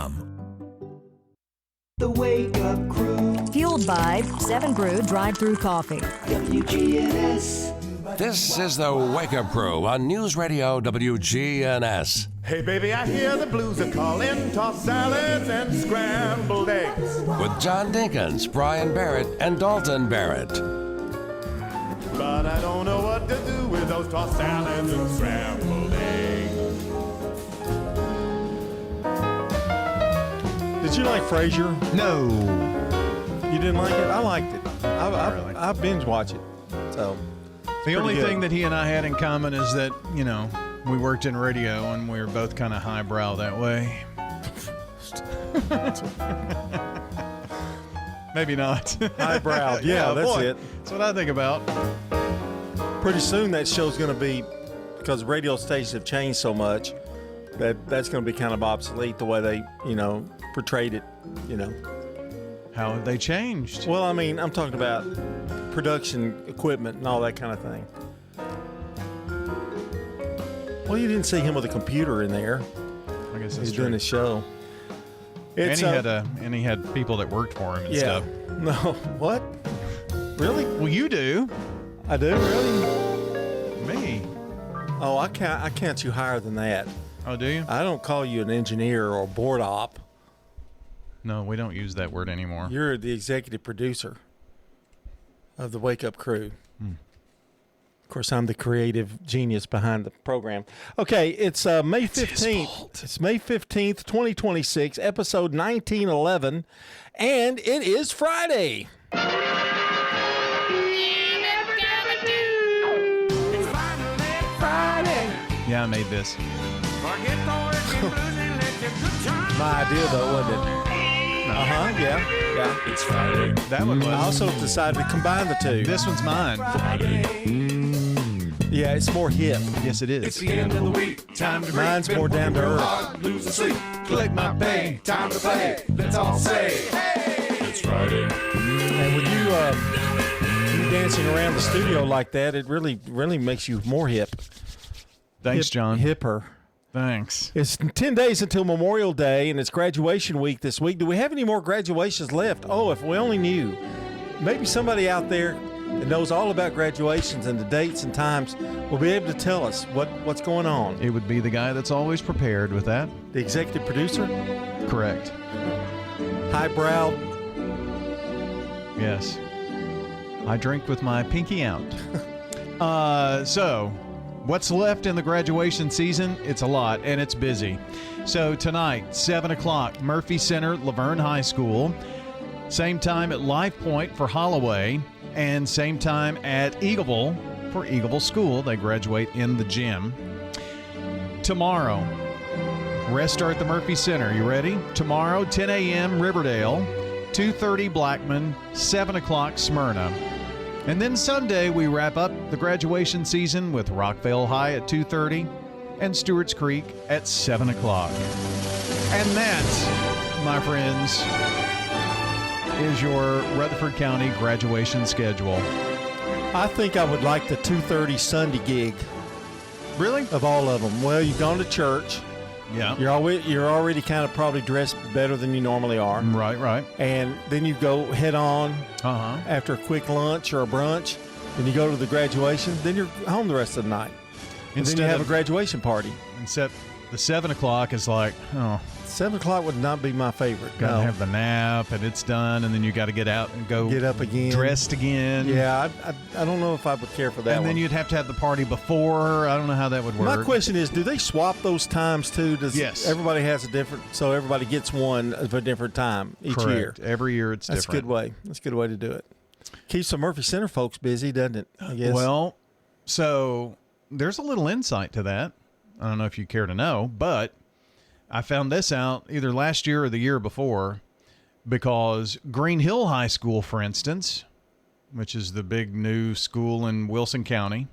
WKRP.com. The Wake Up Crew. Fueled by 7 Brew Drive-Thru Coffee. WGNS. This is the Wake Up Crew on News Radio WGNS. Hey baby, I hear the blues are calling, tossed salads and scrambled eggs. With John Dinkins, Brian Barrett, and Dalton Barrett. But I don't know what to do with those tossed salads and scrambled eggs. Did you like Frasier? No. You didn't like it? I liked it. Really? I binge watch it. So The only good. thing that he and I had in common is that, you know, we worked in radio and we were both kind of highbrow that way. Maybe not. Highbrow. Yeah, that's boy, it. That's what I think about. Pretty soon that show's going to be, because radio stations have changed so much, that's going to be kind of obsolete the way they, portrayed it, How have they changed? Well, I mean, I'm talking about production equipment and all that kind of thing. Well, you didn't see him with a computer in there. I guess He's that's doing true. his show. And he had people that worked for him and yeah. stuff. No, what? Really? Well, you do. I do, really? Me. Oh, I count you higher than that. Oh, do you? I don't call you an engineer or board op. No, we don't use that word anymore. You're the executive producer of the Wake Up Crew. Of course, I'm the creative genius behind the program. Okay, it's May 15th. It's May 15th, 2026, episode 1911, and it is Friday. Yeah, I made this. My idea, though, wasn't it? Yeah. It's Friday. That one was. I also decided to combine the two. This one's mine. Yeah, it's more hip. Yes, it is. It's the end of the week, time to Mine's more down to earth. lose sleep, collect my pay, time to play. Let's all say, hey! It's Friday. And with you dancing around the studio like that, it really makes you more hip. Thanks, John. Hipper. Thanks. It's 10 days until Memorial Day, and it's graduation week this week. Do we have any more graduations left? Oh, if we only knew. Maybe somebody out there that knows all about graduations and the dates and times will be able to tell us what's going on. It would be the guy that's always prepared with that. The executive producer? Correct. Highbrow? Yes. I drink with my pinky out. So, what's left in the graduation season? It's a lot, and it's busy. So tonight, 7 o'clock, Murphy Center, Laverne High School. Same time at Life Point for Holloway, and same time at Eagleville for Eagleville School. They graduate in the gym. Tomorrow, restart at the Murphy Center. You ready? Tomorrow, 10 a.m. Riverdale, 2:30 Blackman, 7 o'clock Smyrna. And then Sunday, we wrap up the graduation season with Rockvale High at 2:30 and Stewart's Creek at 7 o'clock. And that, my friends, is your Rutherford County graduation schedule. I think I would like the 2:30 Sunday gig Really? of all of them. Well, you've gone to church. Yeah. You're already kind of probably dressed better than you normally are. Right. And then you go head on Uh-huh. after a quick lunch or a brunch. Then you go to the graduation. Then you're home the rest of the night. And then you have a graduation party. Except the 7 o'clock is like, 7 o'clock would not be my favorite. gotta No. have the nap and it's done, and then you got to get out and go Get up again. dressed again. Yeah, I don't know if I would care for that And then one. you'd have to have the party before. I don't know how that would work. My question is, do they swap those times too? Yes. Everybody has a different, so everybody gets one of a different time each year. Correct. Every year it's That's different. a good way. That's a good way to do it. Keeps the Murphy Center folks busy, doesn't it? I guess. Well, so there's a little insight to that. I don't know if you care to know, but I found this out either last year or the year before, because Green Hill High School, for instance, which is the big new school in Wilson County,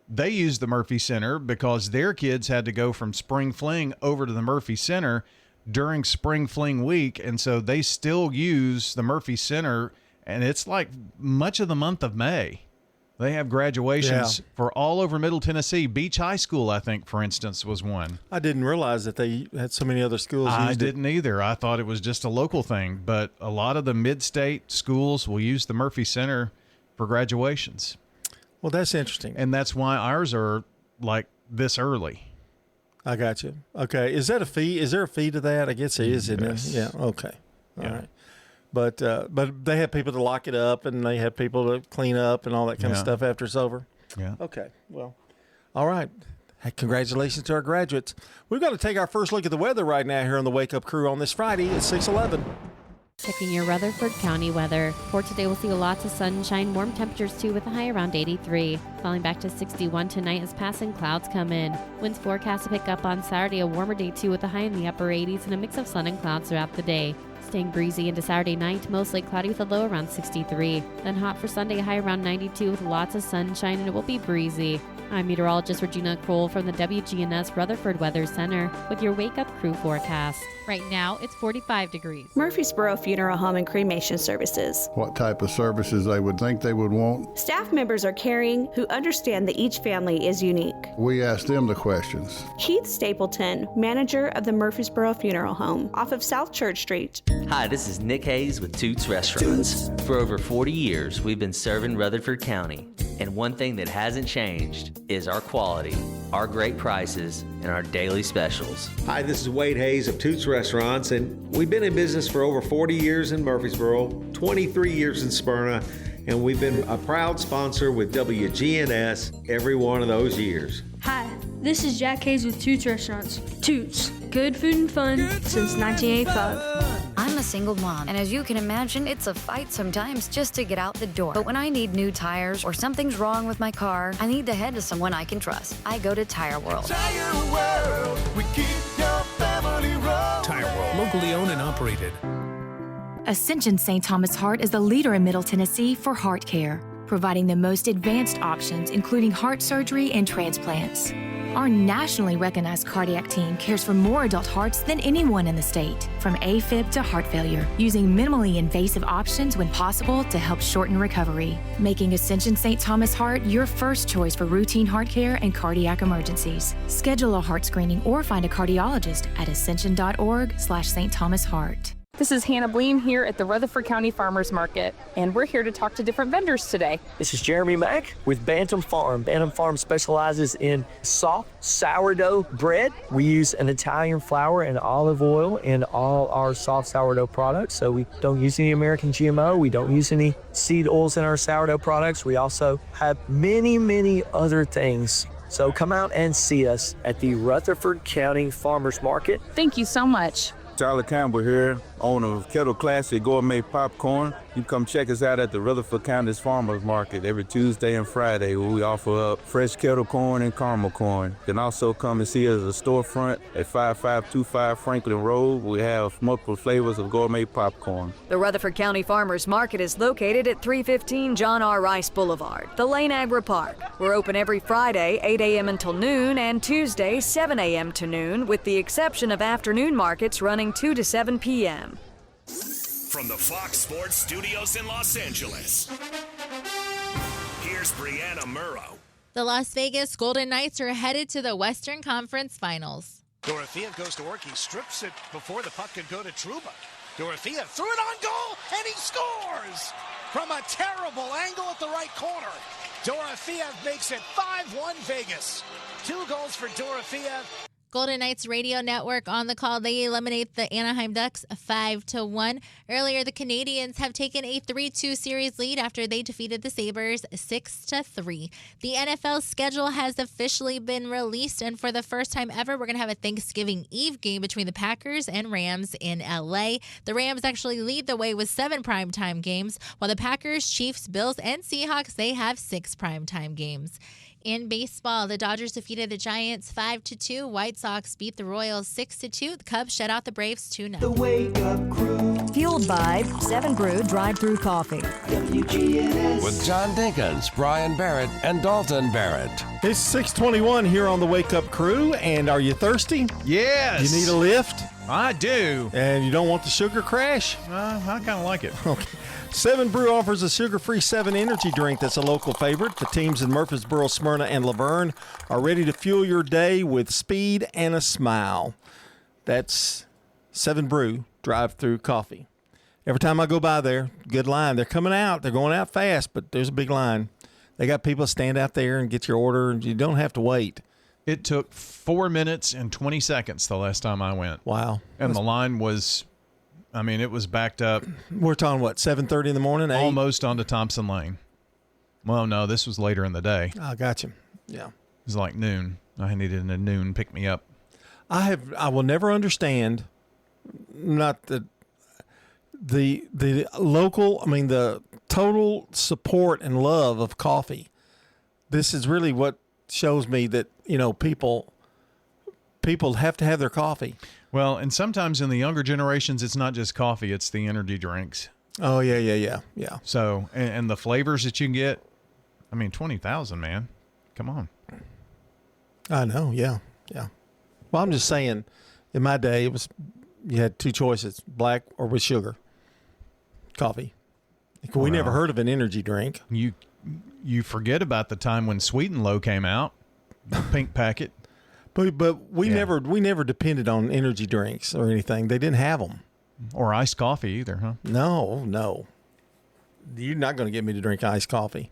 they used the Murphy Center because their kids had to go from Spring Fling over to the Murphy Center during Spring Fling week, and so they still use the Murphy Center, and it's like much of the month of May. They have graduations for all over Middle Tennessee. Beach High School, I think, for instance, was one. I didn't realize that they had so many other schools. I used it. didn't either. I thought it was just a local thing, but a lot of the mid-state schools will use the Murphy Center for graduations. Well, that's interesting. And that's why ours are like this early. I got you. Okay. Is that a fee? Is there a fee to that? I guess it is, isn't it? Yeah. Okay. All right. But they have people to lock it up, and they have people to clean up and all that kind of stuff after it's over. Yeah. Okay. Well, all right. Hey, congratulations to our graduates. We've got to take our first look at the weather right now here on the Wake Up Crew on this Friday at 6:11. Checking your Rutherford County weather. For today, we'll see lots of sunshine, warm temperatures too, with a high around 83. Falling back to 61 tonight as passing clouds come in. Winds forecast to pick up on Saturday, a warmer day too, with a high in the upper 80s and a mix of sun and clouds throughout the day. Staying breezy into Saturday night, mostly cloudy with a low around 63. Then hot for Sunday, high around 92 with lots of sunshine, and it will be breezy. I'm meteorologist Regina Kroll from the WGNS Rutherford Weather Center with your Wake Up Crew forecast. Right now, it's 45 degrees. Murfreesboro Funeral Home and Cremation Services. What type of services they would think they would want. Staff members are caring who understand that each family is unique. We ask them the questions. Keith Stapleton, manager of the Murfreesboro Funeral Home off of South Church Street. Hi, this is Nick Hayes with Toots Restaurants. For over 40 years, we've been serving Rutherford County. And one thing that hasn't changed is our quality, our great prices, and our daily specials. Hi, this is Wade Hayes of Toots Restaurants, and we've been in business for over 40 years in Murfreesboro, 23 years in Smyrna, and we've been a proud sponsor with WGNS every one of those years. Hi, this is Jack Hayes with Toots Restaurants. Toots, good food and fun since 1985. I'm a single mom, and as you can imagine, it's a fight sometimes just to get out the door. But when I need new tires or something's wrong with my car, I need to head to someone I can trust. I go to Tire World. Tire World, we keep your family rolling. Tire World, locally owned and operated. Ascension St. Thomas Heart is the leader in Middle Tennessee for heart care, providing the most advanced options, including heart surgery and transplants. Our nationally recognized cardiac team cares for more adult hearts than anyone in the state, from AFib to heart failure, using minimally invasive options when possible to help shorten recovery, making Ascension St. Thomas Heart your first choice for routine heart care and cardiac emergencies. Schedule a heart screening or find a cardiologist at ascension.org/St. Thomas Heart. This is Hannah Bleen here at the Rutherford County Farmers Market, and we're here to talk to different vendors today. This is Jeremy Mack with Bantam Farm. Bantam Farm specializes in soft sourdough bread. We use an Italian flour and olive oil in all our soft sourdough products, so we don't use any American GMO. We don't use any seed oils in our sourdough products. We also have many, many other things. So come out and see us at the Rutherford County Farmers Market. Thank you so much. Tyler Campbell here, owner of Kettle Classic Gourmet Popcorn. You can come check us out at the Rutherford County's Farmers Market every Tuesday and Friday, where we offer up fresh kettle corn and caramel corn. You can also come and see us at the storefront at 5525 Franklin Road. We have multiple flavors of gourmet popcorn. The Rutherford County Farmers Market is located at 315 John R. Rice Boulevard, the Lane Agri Park. We're open every Friday, 8 a.m. until noon, and Tuesday, 7 a.m. to noon, with the exception of afternoon markets running 2 to 7 p.m. From the Fox Sports Studios in Los Angeles, here's Brianna Murrow. The Las Vegas Golden Knights are headed to the Western Conference Finals. Dorothea goes to work. He strips it before the puck can go to Trouba. Dorothea threw it on goal, and he scores! From a terrible angle at the right corner. Dorothea makes it 5-1 Vegas. 2 goals for Dorothea. Golden Knights Radio Network on the call. They eliminate the Anaheim Ducks 5-1. Earlier, the Canadiens have taken a 3-2 series lead after they defeated the Sabres 6-3. The NFL schedule has officially been released, and for the first time ever, we're going to have a Thanksgiving Eve game between the Packers and Rams in LA. The Rams actually lead the way with 7 primetime games, while the Packers, Chiefs, Bills, and Seahawks, they have 6 primetime games. In baseball, the Dodgers defeated the Giants 5-2. White Sox beat the Royals 6-2. The Cubs shut out the Braves 2-0. The Wake Up Crew. Fueled by 7 Brew Drive-Thru Coffee. WGNS. With John Dinkins, Brian Barrett, and Dalton Barrett. It's 6:21 here on the Wake Up Crew, and are you thirsty? Yes. You need a lift? I do. And you don't want the sugar crash? I kind of like it. Okay. Seven Brew offers a sugar-free 7 energy drink that's a local favorite. The teams in Murfreesboro, Smyrna, and Laverne are ready to fuel your day with speed and a smile. That's 7 Brew drive-through coffee. Every time I go by there, good line. They're coming out. They're going out fast, but there's a big line. They got people stand out there and get your order, and you don't have to wait. It took 4 minutes and 20 seconds the last time I went. Wow. And the line was, it was backed up. We're talking, 7:30 in the morning? 8? Almost onto Thompson Lane. Well, no, this was later in the day. I got you. Yeah. It was like noon. I needed a noon pick-me-up. I will never understand, not the local, the total support and love of coffee. This is really what shows me that, people have to have their coffee. Well, and sometimes in the younger generations, it's not just coffee, it's the energy drinks. Oh, yeah. So, and the flavors that you can get, 20,000, man. Come on. I know, yeah. Well, I'm just saying, in my day, you had two choices, black or with sugar. Coffee. We never heard of an energy drink. You forget about the time when Sweet and Low came out, the pink packet. But we never depended on energy drinks or anything. They didn't have them. Or iced coffee either, huh? No. You're not going to get me to drink iced coffee.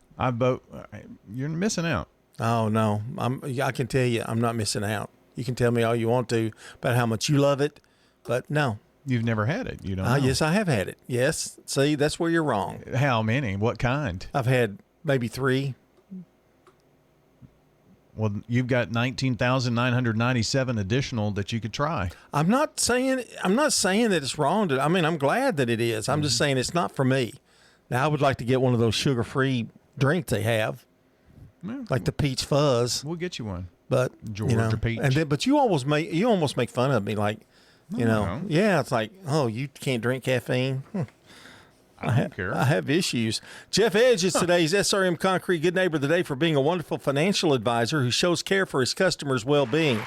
You're missing out. Oh, no. I can tell you, I'm not missing out. You can tell me all you want to about how much you love it, but no. You've never had it. You don't know. Yes, I have had it. Yes. See, that's where you're wrong. How many? What kind? I've had maybe 3. Well, you've got 19,997 additional that you could try. I'm not saying that it's wrong. I'm glad that it is. I'm just saying it's not for me. Now, I would like to get one of those sugar-free drinks they have, like the peach fuzz. We'll get you one. But Georgia peach. But you almost make fun of me, like. Yeah, it's like, oh, you can't drink caffeine. I don't care. I have issues. Jeff Edge is today's SRM Concrete Good Neighbor of the Day for being a wonderful financial advisor who shows care for his customers' well-being.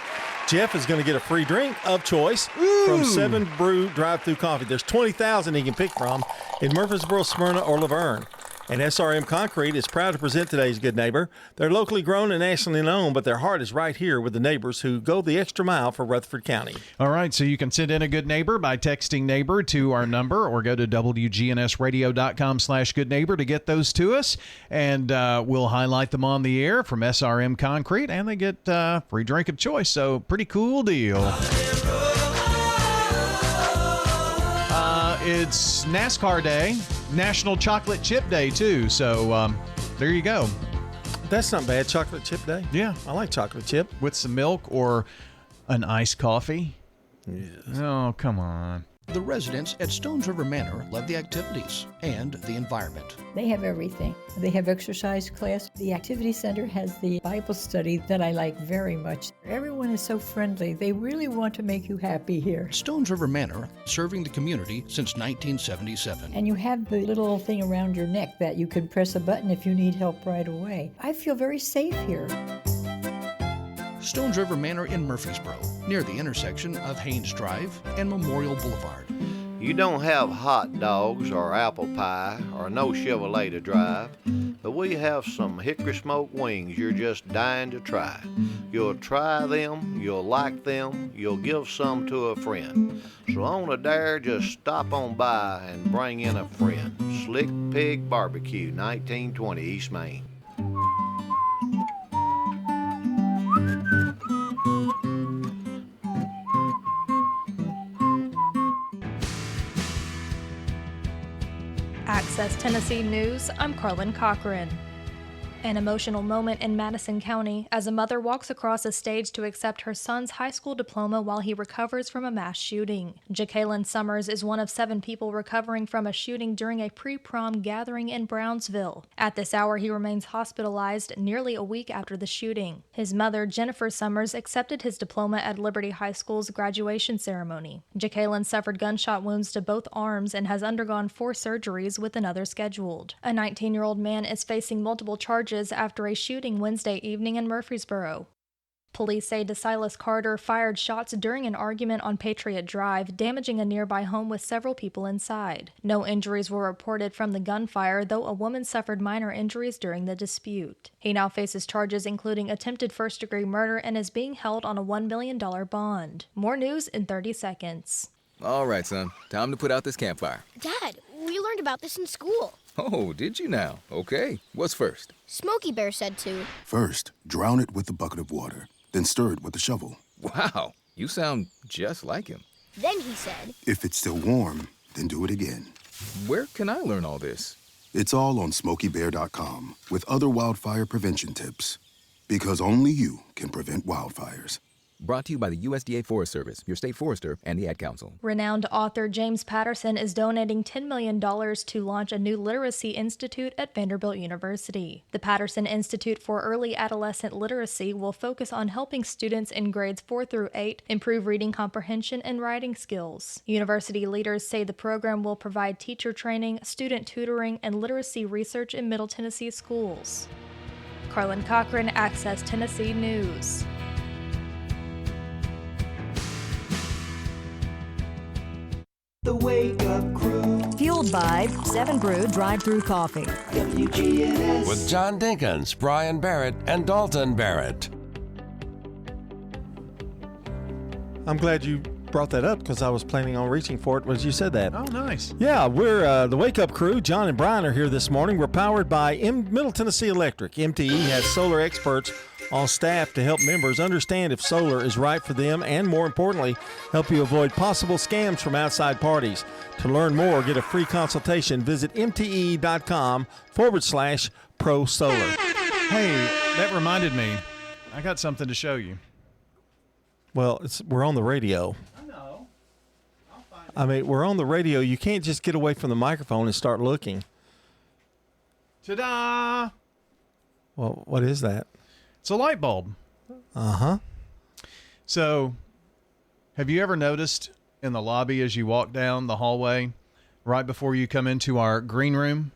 Jeff is going to get a free drink of choice from 7 Brew drive-through coffee. There's 20,000 he can pick from in Murfreesboro, Smyrna, or Laverne. And SRM Concrete is proud to present today's Good Neighbor. They're locally grown and nationally known, but their heart is right here with the neighbors who go the extra mile for Rutherford County. All right, so you can send in a good neighbor by texting neighbor to our number or go to WGNSradio.com/goodneighbor to get those to us. And we'll highlight them on the air from SRM Concrete, and they get free drink of choice. So pretty cool deal. It's NASCAR Day, National Chocolate Chip Day, too. So there you go. That's not bad. Chocolate chip day? Yeah. I like chocolate chip. With some milk or an iced coffee? Yes. Oh, come on. The residents at Stones River Manor love the activities and the environment. They have everything. They have exercise class. The activity center has the Bible study that I like very much. Everyone is so friendly. They really want to make you happy here. Stones River Manor, serving the community since 1977. And you have the little thing around your neck that you can press a button if you need help right away. I feel very safe here. Stones River Manor in Murfreesboro, near the intersection of Haynes Drive and Memorial Boulevard. You don't have hot dogs or apple pie or no Chevrolet to drive, but we have some hickory smoked wings you're just dying to try. You'll try them, you'll like them, you'll give some to a friend. So on a dare, just stop on by and bring in a friend. Slick Pig Barbecue, 1920 East Main. Access Tennessee News, I'm Carlin Cochran. An emotional moment in Madison County as a mother walks across a stage to accept her son's high school diploma while he recovers from a mass shooting. Jacqueline Summers is one of 7 people recovering from a shooting during a pre-prom gathering in Brownsville. At this hour, he remains hospitalized nearly a week after the shooting. His mother, Jennifer Summers, accepted his diploma at Liberty High School's graduation ceremony. Jacqueline suffered gunshot wounds to both arms and has undergone 4 surgeries with another scheduled. A 19-year-old man is facing multiple charges after a shooting Wednesday evening in Murfreesboro. Police say DeSilas Carter fired shots during an argument on Patriot Drive, damaging a nearby home with several people inside. No injuries were reported from the gunfire, though a woman suffered minor injuries during the dispute. He now faces charges including attempted first-degree murder and is being held on a $1 million bond. More news in 30 seconds. All right, son. Time to put out this campfire. Dad, we learned about this in school. Oh, did you now? Okay. What's first? Smokey Bear said to. First, drown it with a bucket of water. Then stir it with a shovel. Wow, you sound just like him. Then he said, If it's still warm, then do it again. Where can I learn all this? It's all on SmokeyBear.com with other wildfire prevention tips. Because only you can prevent wildfires. Brought to you by the USDA Forest Service, your state forester, and the Ad Council. Renowned author James Patterson is donating $10 million to launch a new literacy institute at Vanderbilt University. The Patterson Institute for Early Adolescent Literacy will focus on helping students in grades 4 through 8 improve reading comprehension and writing skills. University leaders say the program will provide teacher training, student tutoring, and literacy research in Middle Tennessee schools. Carlin Cochran, Access Tennessee News. The Wake Up Crew. Fueled by 7 Brew Drive-Thru Coffee. WGNS. With John Dinkins, Brian Barrett, and Dalton Barrett. I'm glad you brought that up because I was planning on reaching for it as you said that. Oh, nice. Yeah, we're the Wake Up Crew. John and Brian are here this morning. We're powered by Middle Tennessee Electric. MTE has solar experts on staff to help members understand if solar is right for them and, more importantly, help you avoid possible scams from outside parties. To learn more, get a free consultation. Visit mte.com/pro solar. Hey, that reminded me. I got something to show you. Well, we're on the radio. I know. I mean, we're on the radio. You can't just get away from the microphone and start looking. Ta-da! Well, what is that? It's a light bulb. Uh-huh. So, have you ever noticed in the lobby as you walk down the hallway, right before you come into our green room,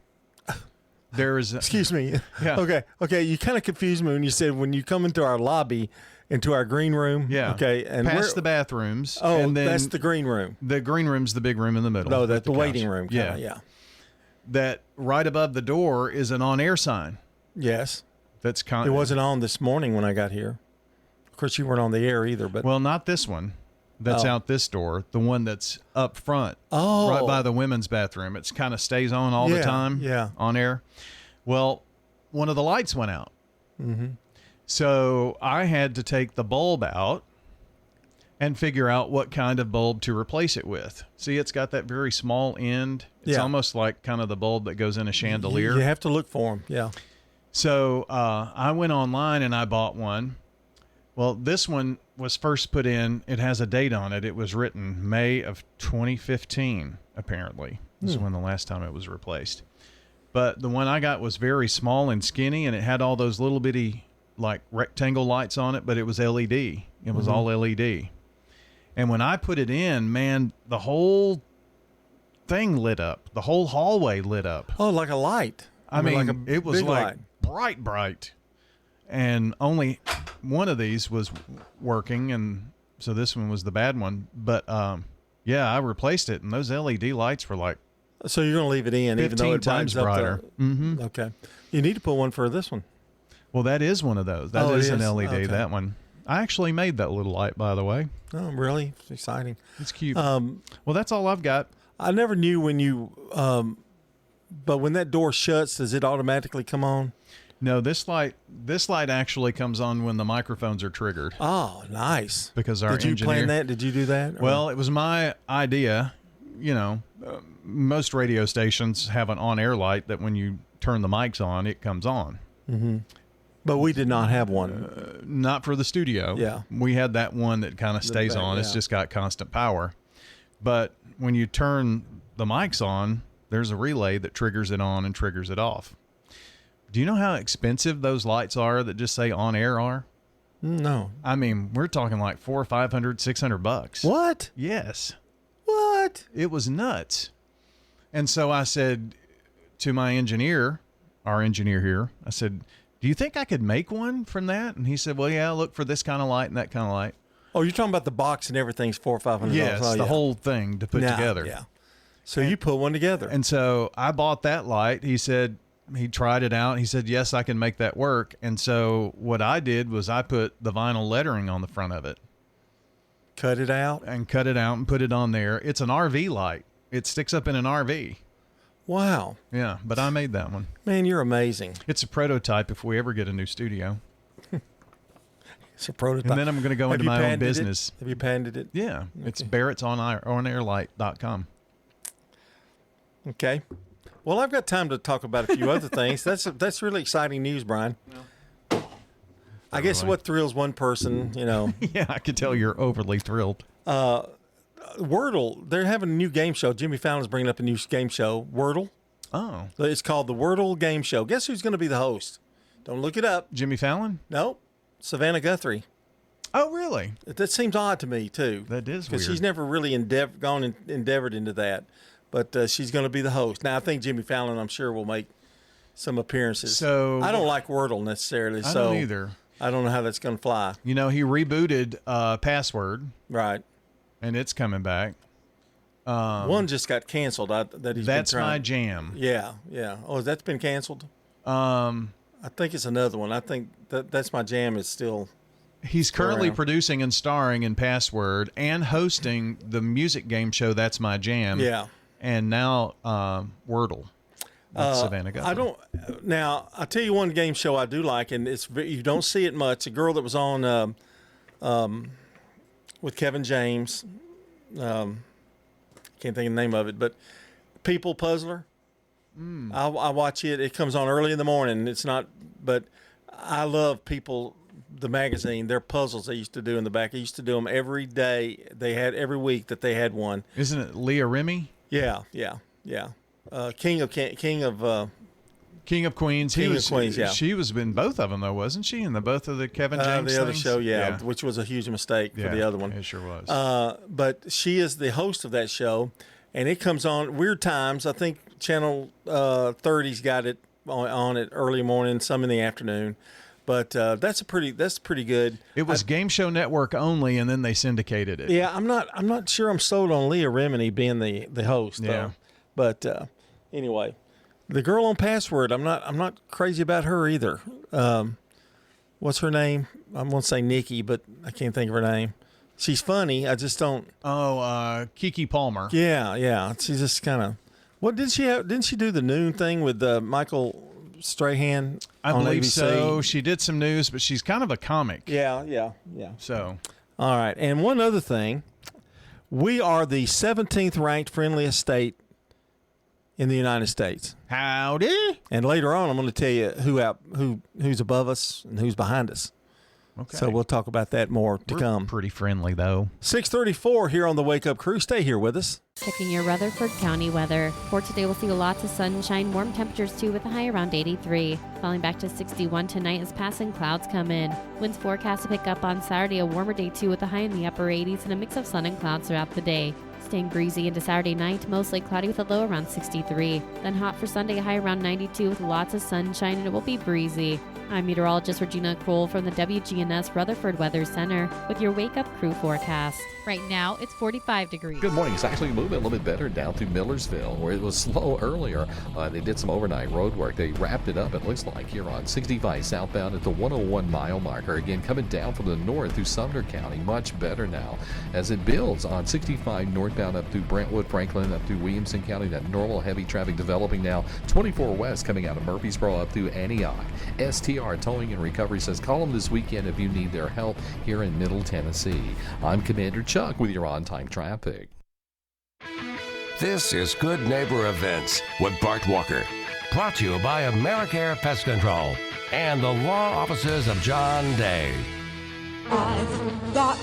there is... Excuse me. Yeah. Okay. You kind of confused me when you said when you come into our lobby, into our green room. Yeah. Okay. And past the bathrooms. Oh, and then that's the green room. The green room's the big room in the middle. No, that's the couch. waiting room. Yeah. That right above the door is an on-air sign. Yes. That's It wasn't on this morning when I got here. Of course, you weren't on the air either. But well, not this one. That's out this door. The one that's up front, right by the women's bathroom. It's kind of stays on all the time. Yeah. On air. Well, one of the lights went out. Mm-hmm. So I had to take the bulb out and figure out what kind of bulb to replace it with. See, it's got that very small end. It's almost like kind of the bulb that goes in a chandelier. You have to look for them. Yeah. So I went online and I bought one. Well, this one was first put in. It has a date on it. It was written May of 2015, apparently. This is when the last time it was replaced. But the one I got was very small and skinny, and it had all those little bitty, like, rectangle lights on it, but it was LED. It was all LED. And when I put it in, man, the whole thing lit up. The whole hallway lit up. Oh, like a light. I mean, like it was like light. bright. And only one of these was working, and so this one was the bad one. But, yeah, I replaced it, and those LED lights were like So you're going to leave it in, even though 15 it times brightens brighter. up the, Okay. You need to put one for this one. Well, that is one of those. That is an LED, Okay. that one. I actually made that little light, by the way. Oh, really? It's exciting. It's cute. Well, that's all I've got. I never knew when you, but when that door shuts, does it automatically come on? No, this light actually comes on when the microphones are triggered. Oh, nice. Because our Did you plan that? Did you do that? Well, it was my idea. You know, most radio stations have an on-air light that when you turn the mics on, it comes on. Mm-hmm. But we did not have one. Not for the studio. Yeah. We had that one that kind of stays on. It's just got constant power. But when you turn the mics on, there's a relay that triggers it on and triggers it off. Do you know how expensive those lights are that just say on air are? No. I mean, we're talking like $400, $500, $600. What? Yes. What? It was nuts. And so I said to my engineer, our engineer here, I said, do you think I could make one from that? And he said, well, yeah, look for this kind of light and that kind of light. Oh, you're talking about the box and everything's $400 or $500? Yes, oh, the whole thing to put together. Yeah. So you put one together. And so I bought that light. He said he tried it out. He said, yes, I can make that work. And so what I did was I put the vinyl lettering on the front of it. Cut it out? And cut it out and put it on there. It's an RV light. It sticks up in an RV. Wow. Yeah, but I made that one. Man, you're amazing. It's a prototype if we ever get a new studio. It's a prototype. And then I'm going to go into my own business. Have you patented it? Yeah. Okay. It's barrettsonairlight.com. Okay. Well, I've got time to talk about a few other things. That's really exciting news, Brian. I guess what thrills one person, Yeah, I could tell you're overly thrilled. Wordle, they're having a new game show. Jimmy Fallon's bringing up a new game show, Wordle. Oh. It's called the Wordle Game Show. Guess who's going to be the host? Don't look it up. Jimmy Fallon? Nope. Savannah Guthrie. Oh, really? That seems odd to me, too. That is weird. Because she's never really endeavored into that. But she's going to be the host. Now, I think Jimmy Fallon, I'm sure, will make some appearances. So I don't like Wordle necessarily. I don't either. I don't know how that's going to fly. He rebooted Password. Right. And it's coming back. One just got canceled. That's My Jam. Yeah. Oh, that's been canceled? I think it's another one. I think That's My Jam is still... He's currently producing and starring in Password and hosting the music game show That's My Jam. Yeah. And now Wordle with Savannah Guthrie. Now, I'll tell you one game show I do like, and you don't see it much. A girl that was on with Kevin James. Can't think of the name of it, but People Puzzler. I watch it. It comes on early in the morning. It's not, but I love People, the magazine. Their puzzles they used to do in the back. I used to do them every day. They had every week that they had one. Isn't it Leah Remini? Yeah. King of Queens. King of Queens, yeah. She was in both of them, though, wasn't she? In both of the Kevin James the other things? show, yeah, which was a huge mistake for the other one. It sure was. But she is the host of that show, and it comes on weird times. I think Channel 30's got it on it early morning, some in the afternoon. But that's pretty good. It was Game Show Network only, and then they syndicated it. Yeah, I'm not sure I'm sold on Leah Remini being the host. Yeah. Though. But anyway, the girl on Password, I'm not crazy about her either. What's her name? I'm gonna say Nikki, but I can't think of her name. She's funny. I just don't. Oh, Keke Palmer. Yeah. She's just kind of. What did she have? Didn't she do the noon thing with Michael Strahan? I on believe ABC? so. She did some news, but she's kind of a comic. Yeah. So. All right. And one other thing. We are the 17th ranked friendliest state in the United States. Howdy. And later on, I'm going to tell you who's above us and who's behind us. Okay. So we'll talk about that more to come. Pretty friendly, though. 6:34 here on the Wake Up Crew. Stay here with us. Checking your Rutherford County weather. For today, we'll see lots of sunshine, warm temperatures too, with a high around 83. Falling back to 61 tonight as passing clouds come in. Winds forecast to pick up on Saturday, a warmer day too, with a high in the upper 80s and a mix of sun and clouds throughout the day. Staying breezy into Saturday night, mostly cloudy with a low around 63. Then hot for Sunday, a high around 92 with lots of sunshine, and it will be breezy. I'm meteorologist Regina Kroll from the WGNS Rutherford Weather Center with your Wake Up Crew forecast. Right now, it's 45 degrees. Good morning. It's actually moving a little bit better down through Millersville, where it was slow earlier. They did some overnight road work. They wrapped it up, it looks like, here on 65 southbound at the 101-mile marker. Again, coming down from the north through Sumner County. Much better now as it builds on 65 northbound up through Brentwood, Franklin, up through Williamson County. That normal heavy traffic developing now. 24 west coming out of Murfreesboro up through Antioch. STR Towing and Recovery says call them this weekend if you need their help here in Middle Tennessee. I'm Commander Chuck with your on-time traffic. This is Good Neighbor Events with Bart Walker. Brought to you by AmeriCare Pest Control and the law offices of John Day. I've got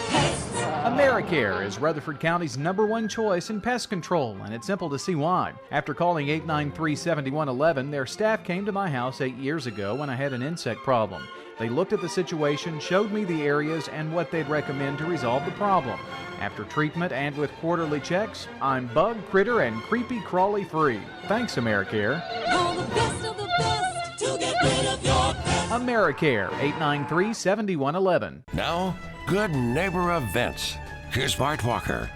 pests. AmeriCare is Rutherford County's #1 choice in pest control, and it's simple to see why. After calling 893-7111, their staff came to my house 8 years ago when I had an insect problem. They looked at the situation, showed me the areas and what they'd recommend to resolve the problem. After treatment and with quarterly checks, I'm bug, critter, and creepy crawly free. Thanks, AmeriCare. Call the best of the best to get rid of your pest. AmeriCare, 893-7111. Now, Good Neighbor Events. Here's Bart Walker.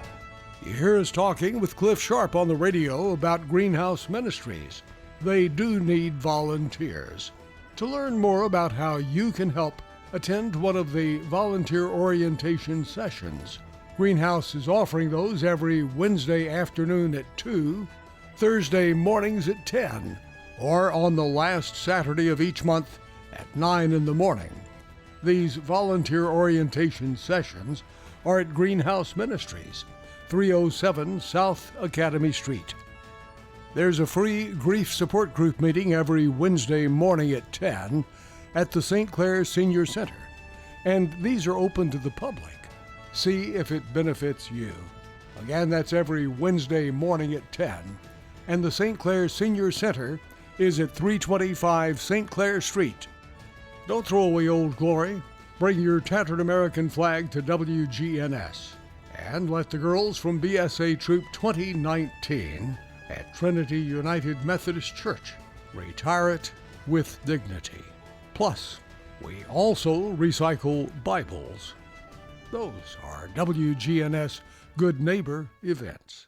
Here's talking with Cliff Sharp on the radio about Greenhouse Ministries. They do need volunteers. To learn more about how you can help, attend one of the volunteer orientation sessions. Greenhouse is offering those every Wednesday afternoon at 2, Thursday mornings at 10, or on the last Saturday of each month at 9 in the morning. These volunteer orientation sessions are at Greenhouse Ministries, 307 South Academy Street. There's a free grief support group meeting every Wednesday morning at 10 at the St. Clair Senior Center, and these are open to the public. See if it benefits you. Again, that's every Wednesday morning at 10, and the St. Clair Senior Center is at 325 St. Clair Street. Don't throw away Old Glory. Bring your tattered American flag to WGNS. And let the girls from BSA Troop 2019 at Trinity United Methodist Church retire it with dignity. Plus, we also recycle Bibles. Those are WGNS Good Neighbor events.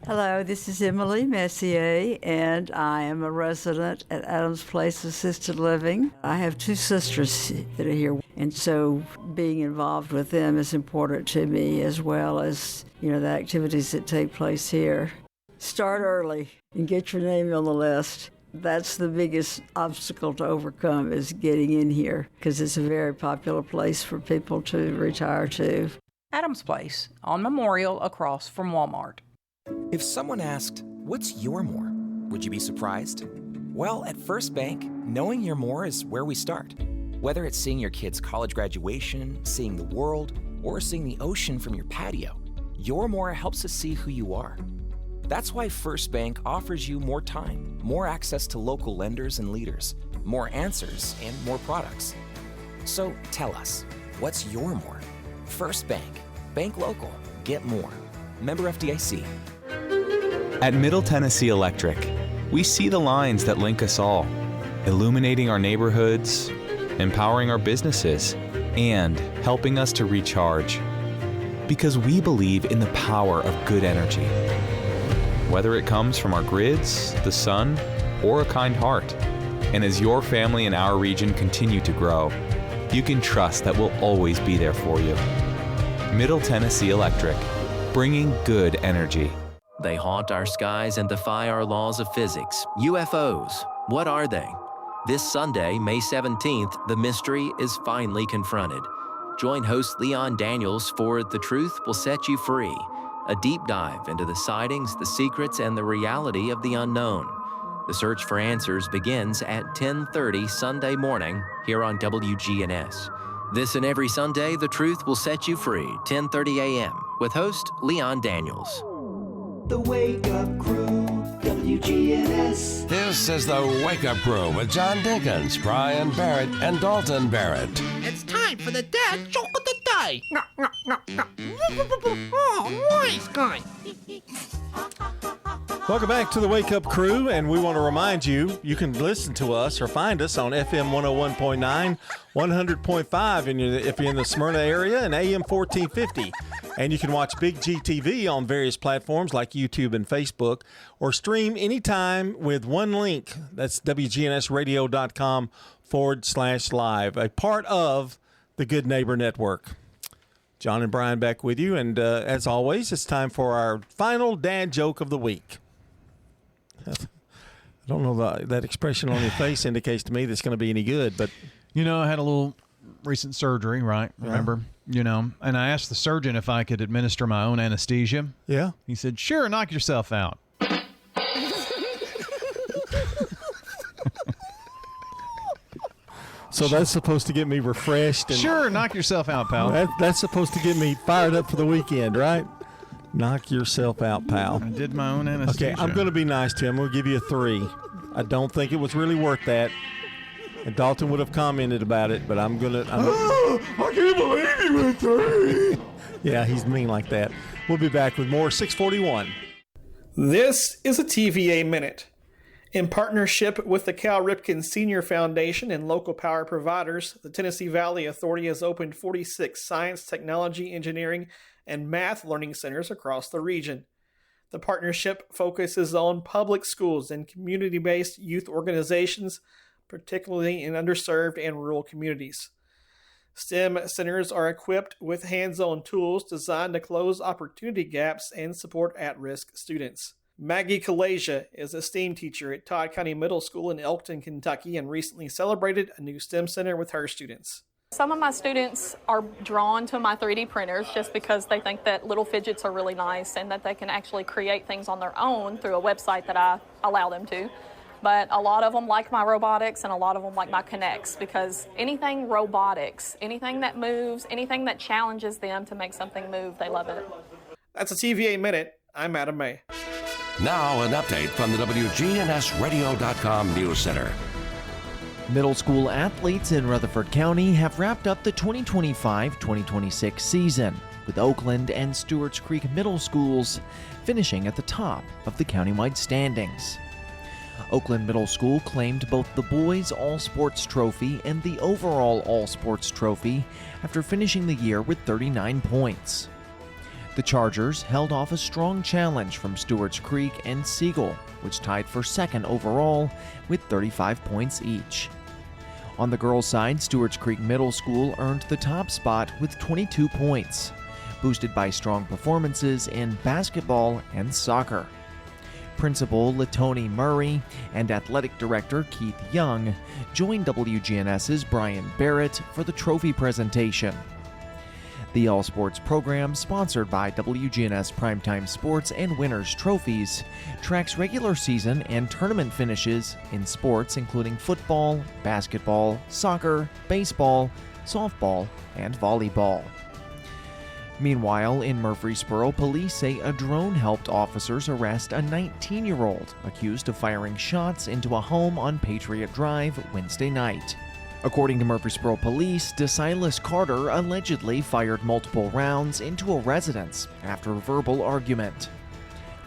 Hello, this is Emily Messier, and I am a resident at Adams Place Assisted Living. I have two sisters that are here, and so being involved with them is important to me, as well as, the activities that take place here. Start early and get your name on the list. That's the biggest obstacle to overcome, is getting in here, because it's a very popular place for people to retire to. Adams Place, on Memorial across from Walmart. If someone asked, "What's your more?" would you be surprised? Well, at First Bank, knowing your more is where we start. Whether it's seeing your kid's college graduation, seeing the world, or seeing the ocean from your patio, your more helps us see who you are. That's why First Bank offers you more time, more access to local lenders and leaders, more answers, and more products. So tell us, what's your more? First Bank. Bank local. Get more. Member FDIC. At Middle Tennessee Electric, we see the lines that link us all, illuminating our neighborhoods, empowering our businesses, and helping us to recharge. Because we believe in the power of good energy. Whether it comes from our grids, the sun, or a kind heart. And as your family and our region continue to grow, you can trust that we'll always be there for you. Middle Tennessee Electric, bringing good energy. They haunt our skies and defy our laws of physics. UFOs, what are they? This Sunday, May 17th, the mystery is finally confronted. Join host Leon Daniels for The Truth Will Set You Free, a deep dive into the sightings, the secrets, and the reality of the unknown. The search for answers begins at 10:30 Sunday morning here on WGNS. This and every Sunday, The Truth Will Set You Free, 10:30 a.m., with host Leon Daniels. The Wake Up Crew, WGNS. This is the Wake Up Crew with John Dinkins, Brian Barrett, and Dalton Barrett. It's time for the dad joke of the day. Oh, nice guy. Welcome back to the Wake Up Crew, and we want to remind you, you can listen to us or find us on FM 101.9, 100.5 if you're in the Smyrna area, and AM 1450. And you can watch Big GTV on various platforms like YouTube and Facebook, or stream anytime with one link. That's WGNSradio.com/live, a part of the Good Neighbor Network. John and Brian back with you, and as always, it's time for our final dad joke of the week. I don't know, that expression on your face indicates to me that's going to be any good, but... I had a little recent surgery, right? Remember? And I asked the surgeon if I could administer my own anesthesia. Yeah. He said, "Sure, knock yourself out." So that's supposed to get me refreshed. And sure, knock yourself out, pal. That's supposed to get me fired up for the weekend, right? Knock yourself out, pal. I did my own anesthesia. Okay, I'm going to be nice to him. I'm going to give you a 3. I don't think it was really worth that. And Dalton would have commented about it, but I'm going to... I can't believe he went 3. Yeah, he's mean like that. We'll be back with more 641. This is a TVA Minute. In partnership with the Cal Ripken Senior Foundation and local power providers, the Tennessee Valley Authority has opened 46 science, technology, engineering, and math learning centers across the region. The partnership focuses on public schools and community-based youth organizations, particularly in underserved and rural communities. STEM centers are equipped with hands-on tools designed to close opportunity gaps and support at-risk students. Maggie Kalasia is a STEAM teacher at Todd County Middle School in Elkton, Kentucky, and recently celebrated a new STEM center with her students. Some of my students are drawn to my 3D printers just because they think that little fidgets are really nice and that they can actually create things on their own through a website that I allow them to. But a lot of them like my robotics and a lot of them like my Connects, because anything robotics, anything that moves, anything that challenges them to make something move, they love it. That's a TVA Minute. I'm Adam May. Now an update from the WGNSradio.com News Center. Middle school athletes in Rutherford County have wrapped up the 2025-2026 season, with Oakland and Stewart's Creek Middle Schools finishing at the top of the countywide standings. Oakland Middle School claimed both the Boys All-Sports Trophy and the overall All-Sports Trophy after finishing the year with 39 points. The Chargers held off a strong challenge from Stewart's Creek and Siegel, which tied for second overall with 35 points each. On the girls' side, Stewart's Creek Middle School earned the top spot with 22 points, boosted by strong performances in basketball and soccer. Principal Latoni Murray and Athletic Director Keith Young joined WGNS's Brian Barrett for the trophy presentation. The All Sports program, sponsored by WGNS Primetime Sports and Winners Trophies, tracks regular season and tournament finishes in sports including football, basketball, soccer, baseball, softball, and volleyball. Meanwhile, in Murfreesboro, police say a drone helped officers arrest a 19-year-old accused of firing shots into a home on Patriot Drive Wednesday night. According to Murfreesboro police, DeSilas Carter allegedly fired multiple rounds into a residence after a verbal argument.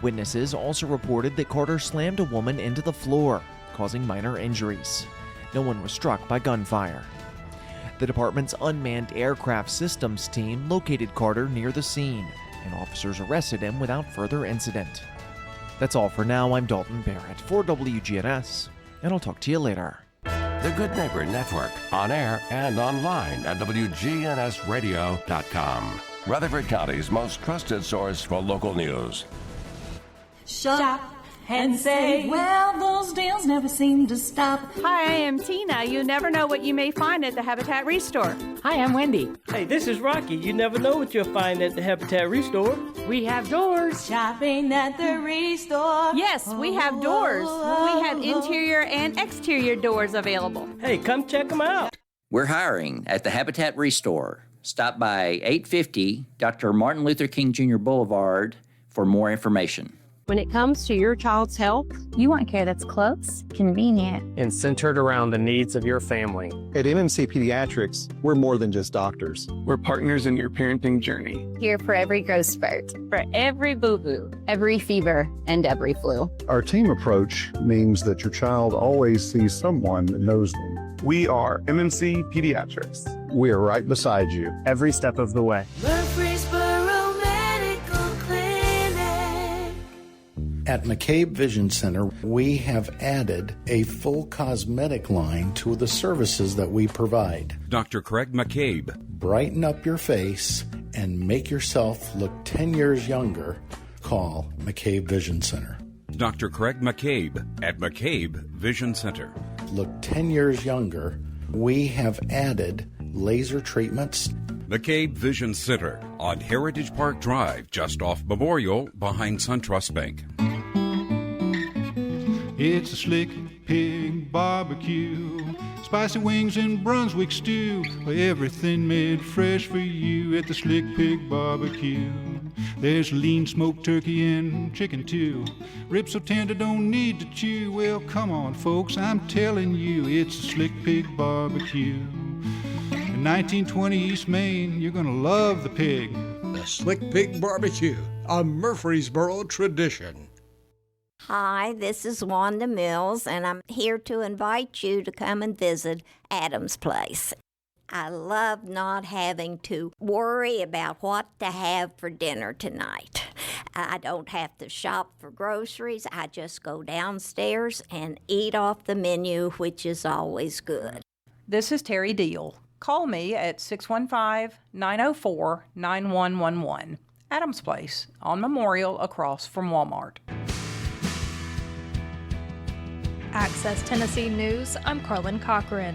Witnesses also reported that Carter slammed a woman into the floor, causing minor injuries. No one was struck by gunfire. The department's unmanned aircraft systems team located Carter near the scene, and officers arrested him without further incident. That's all for now. I'm Dalton Barrett for WGNS, and I'll talk to you later. The Good Neighbor Network, on air and online at WGNSradio.com. Rutherford County's most trusted source for local news. Shop and say, well, those deals never seem to stop. Hi, I am Tina. You never know what you may find at the Habitat Restore. Hi, I'm Wendy. Hey, this is Rocky. You never know what you'll find at the Habitat Restore. We have doors. Shopping at the Restore. Yes, we have doors. We have interior and exterior doors available. Hey, come check them out. We're hiring at the Habitat Restore. Stop by 850 Dr. Martin Luther King Jr. Boulevard for more information. When it comes to your child's health, you want care that's close, convenient, and centered around the needs of your family. At MMC Pediatrics, we're more than just doctors. We're partners in your parenting journey. Here for every growth spurt, for every boo-boo, every fever, and every flu. Our team approach means that your child always sees someone that knows them. We are MMC Pediatrics. We are right beside you every step of the way. At McCabe Vision Center, we have added a full cosmetic line to the services that we provide. Dr. Craig McCabe. Brighten up your face and make yourself look 10 years younger. Call McCabe Vision Center. Dr. Craig McCabe at McCabe Vision Center. Look 10 years younger. We have added laser treatments. McCabe Vision Center on Heritage Park Drive, just off Memorial, behind SunTrust Bank. It's a Slick Pig barbecue, spicy wings and Brunswick stew, everything made fresh for you at the Slick Pig barbecue. There's lean smoked turkey and chicken too, ribs so tender don't need to chew. Well, come on folks, I'm telling you, it's a Slick Pig barbecue. In 1920 East Main, you're gonna love the pig. The Slick Pig barbecue, a Murfreesboro tradition. Hi, this is Wanda Mills, and I'm here to invite you to come and visit Adam's Place. I love not having to worry about what to have for dinner tonight. I don't have to shop for groceries. I just go downstairs and eat off the menu, which is always good. This is Terry Deal. Call me at 615-904-9111. Adam's Place on Memorial across from Walmart. Access Tennessee News, I'm Carlin Cochran.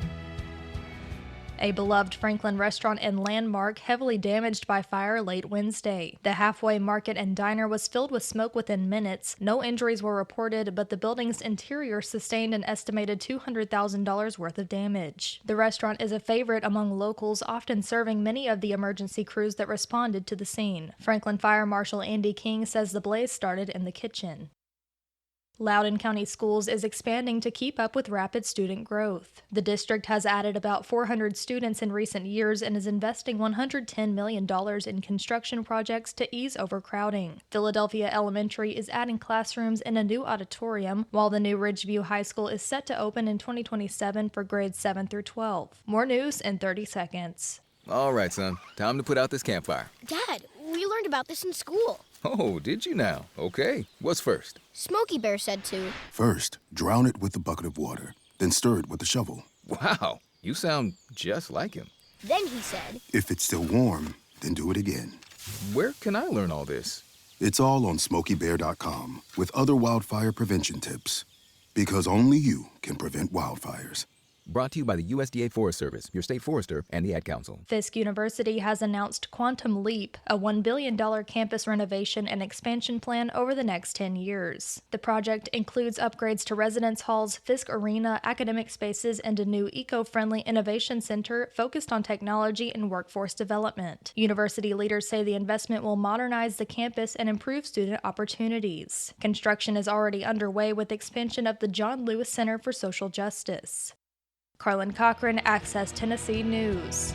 A beloved Franklin restaurant and landmark heavily damaged by fire late Wednesday. The Halfway Market and Diner was filled with smoke within minutes. No injuries were reported, but the building's interior sustained an estimated $200,000 worth of damage. The restaurant is a favorite among locals, often serving many of the emergency crews that responded to the scene. Franklin Fire Marshal Andy King says the blaze started in the kitchen. Loudoun County Schools is expanding to keep up with rapid student growth. The district has added about 400 students in recent years and is investing $110 million in construction projects to ease overcrowding. Philadelphia Elementary is adding classrooms in a new auditorium, while the new Ridgeview High School is set to open in 2027 for grades 7 through 12. More news in 30 seconds. All right, son. Time to put out this campfire. Dad, we learned about this in school. Oh, did you now? Okay. What's first? Smokey Bear said to. First, drown it with a bucket of water, then stir it with a shovel. Wow, you sound just like him. Then he said. If it's still warm, then do it again. Where can I learn all this? It's all on SmokeyBear.com with other wildfire prevention tips. Because only you can prevent wildfires. Brought to you by the USDA Forest Service, your state forester, and the Ad Council. Fisk University has announced Quantum Leap, a $1 billion campus renovation and expansion plan over the next 10 years. The project includes upgrades to residence halls, Fisk Arena, academic spaces, and a new eco-friendly innovation center focused on technology and workforce development. University leaders say the investment will modernize the campus and improve student opportunities. Construction is already underway with expansion of the John Lewis Center for Social Justice. Carlin Cochran, Access Tennessee News.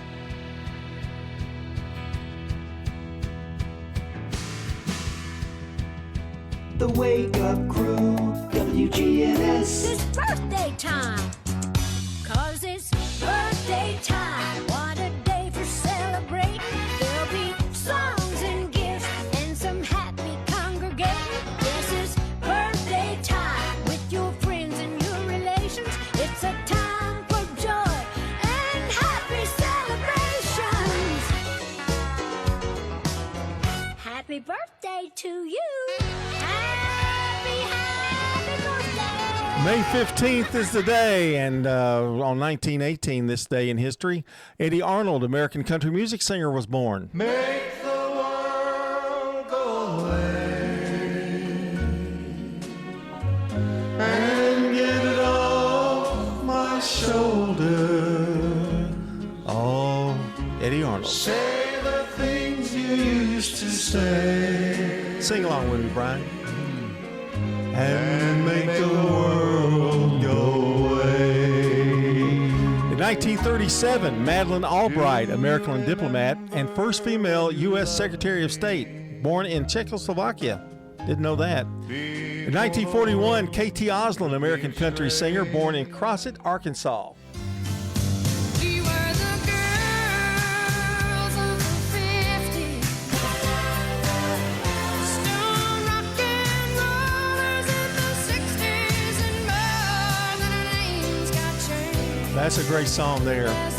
The Wake Up Crew, WGNS. It's birthday time, 'cause it's birthday time. What a day for celebrating. There'll be songs and gifts and some happy congregating. This is birthday time with your friends and your relations. It's a time happy birthday to you. Happy birthday. May 15th is the day, and on 1918, this day in history, Eddie Arnold, American country music singer, was born. Make the world go away and get it off my shoulder. Oh, Eddie Arnold. Say the things you used to say. Sing along with me, Brian. And make the world go away. In 1937, Madeleine Albright, American diplomat and first female U.S. Secretary of State, born in Czechoslovakia. Didn't know that. In 1941, K.T. Oslin, American country singer, born in Crossett, Arkansas. That's a great song there. I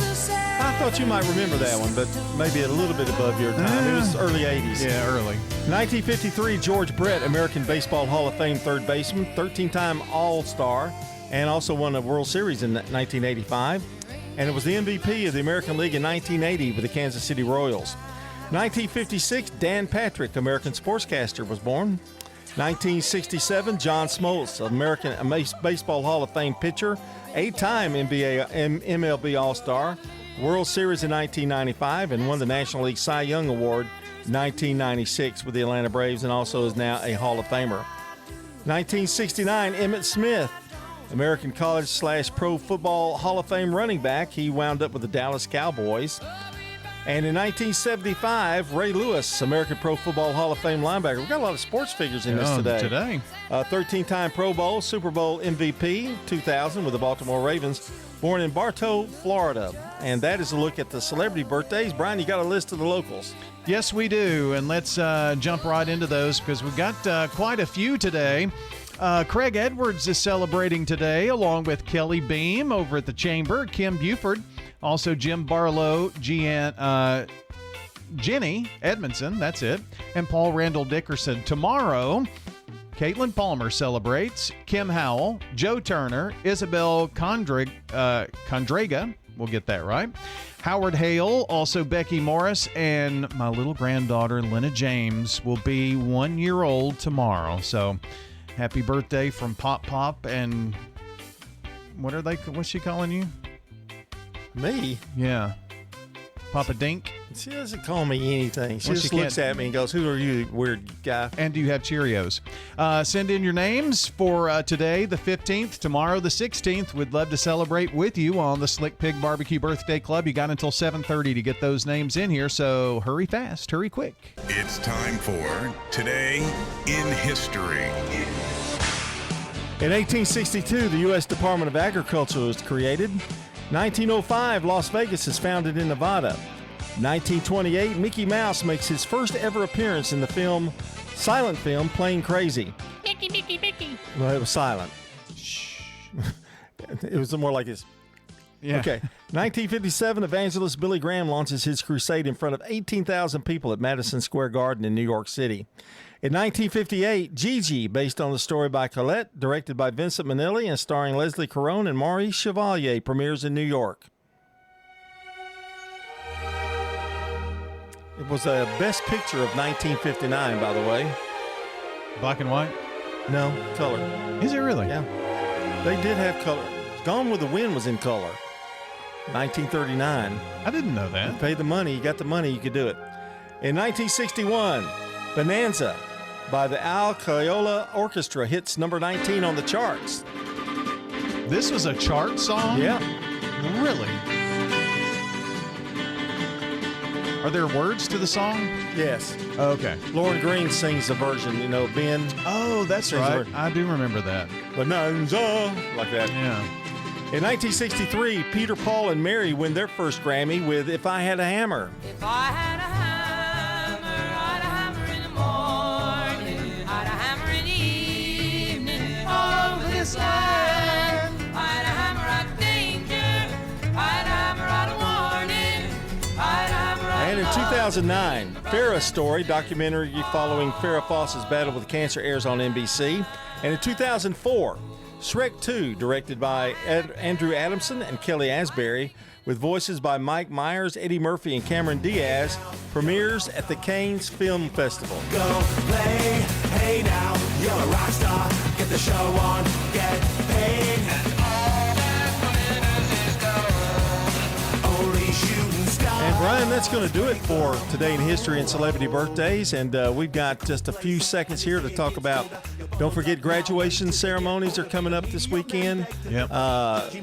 thought you might remember that one, but maybe a little bit above your time. It was early 80s. Yeah, early. 1953, George Brett, American Baseball Hall of Fame third baseman, 13-time All-Star, and also won a World Series in 1985. And it was the MVP of the American League in 1980 with the Kansas City Royals. 1956, Dan Patrick, American sportscaster, was born. 1967, John Smoltz, American Baseball Hall of Fame pitcher, 8-time MLB All-Star, World Series in 1995, and won the National League Cy Young Award in 1996 with the Atlanta Braves, and also is now a Hall of Famer. 1969, Emmitt Smith, American College / Pro Football Hall of Fame running back. He wound up with the Dallas Cowboys. And in 1975, Ray Lewis, American Pro Football Hall of Fame linebacker. We've got a lot of sports figures in this today. 13-time Pro Bowl, Super Bowl MVP, 2000 with the Baltimore Ravens. Born in Bartow, Florida. And that is a look at the celebrity birthdays. Brian, you got a list of the locals. Yes, we do. And let's jump right into those because we've got quite a few today. Craig Edwards is celebrating today, along with Kelly Beam over at the Chamber, Kim Buford, also Jim Barlow, Jenny Edmondson, that's it, and Paul Randall Dickerson. Tomorrow, Caitlin Palmer celebrates, Kim Howell, Joe Turner, Isabel Condrega, we'll get that right, Howard Hale, also Becky Morris, and my little granddaughter, Lena James, will be 1 year old tomorrow. So happy birthday from Pop Pop and what's she calling you? Me? Yeah. Papa Dink? She doesn't call me anything. She just looks at me and goes, "Who are you, weird guy?" And do you have Cheerios? Send in your names for today, the 15th, tomorrow, the 16th. We'd love to celebrate with you on the Slick Pig Barbecue Birthday Club. You got until 7:30 to get those names in here, so hurry fast, hurry quick. It's time for Today in History. In 1862, the U.S. Department of Agriculture was created. 1905, Las Vegas is founded in Nevada. 1928, Mickey Mouse makes his first ever appearance in the silent film, Plane Crazy. Mickey. Well, it was silent. Shh. It was more like this. Yeah. Okay. 1957, evangelist Billy Graham launches his crusade in front of 18,000 people at Madison Square Garden in New York City. In 1958, Gigi, based on the story by Colette, directed by Vincent Minnelli and starring Leslie Caron and Maurice Chevalier, premieres in New York. It was a Best Picture of 1959, by the way. Black and white? No, color. Is it really? Yeah. They did have color. Gone with the Wind was in color. 1939. I didn't know that. You paid the money, you got the money, you could do it. In 1961, Bonanza by the Al Caiola Orchestra hits number 19 on the charts. This was a chart song? Yeah. Really? Are there words to the song? Yes. Okay. Lauren Green sings the version, Ben. Oh, that's right. I do remember that. Bonanza, like that. Yeah. In 1963, Peter, Paul, and Mary win their first Grammy with If I Had a Hammer. If I had a hammer, I'd a hammer in the morning, I'd a hammer in the evening, all over this land. I'd a hammer out danger, I'd a hammer out of warning, I'd a hammer out And in 2009, Farrah Story, documentary following Farrah Fawcett's battle with cancer, airs on NBC. And in 2004, Shrek 2, directed by Andrew Adamson and Kelly Asbury, with voices by Mike Myers, Eddie Murphy, and Cameron Diaz, premieres at the Cannes Film Festival. Go play, hey now, you're a rock star. Get the show on, get paid. And all that glitters is gold. Only shooting stars. And Brian, that's going to do it for Today in History and Celebrity Birthdays. And we've got just a few seconds here to talk about, don't forget, graduation ceremonies are coming up this weekend. Yep.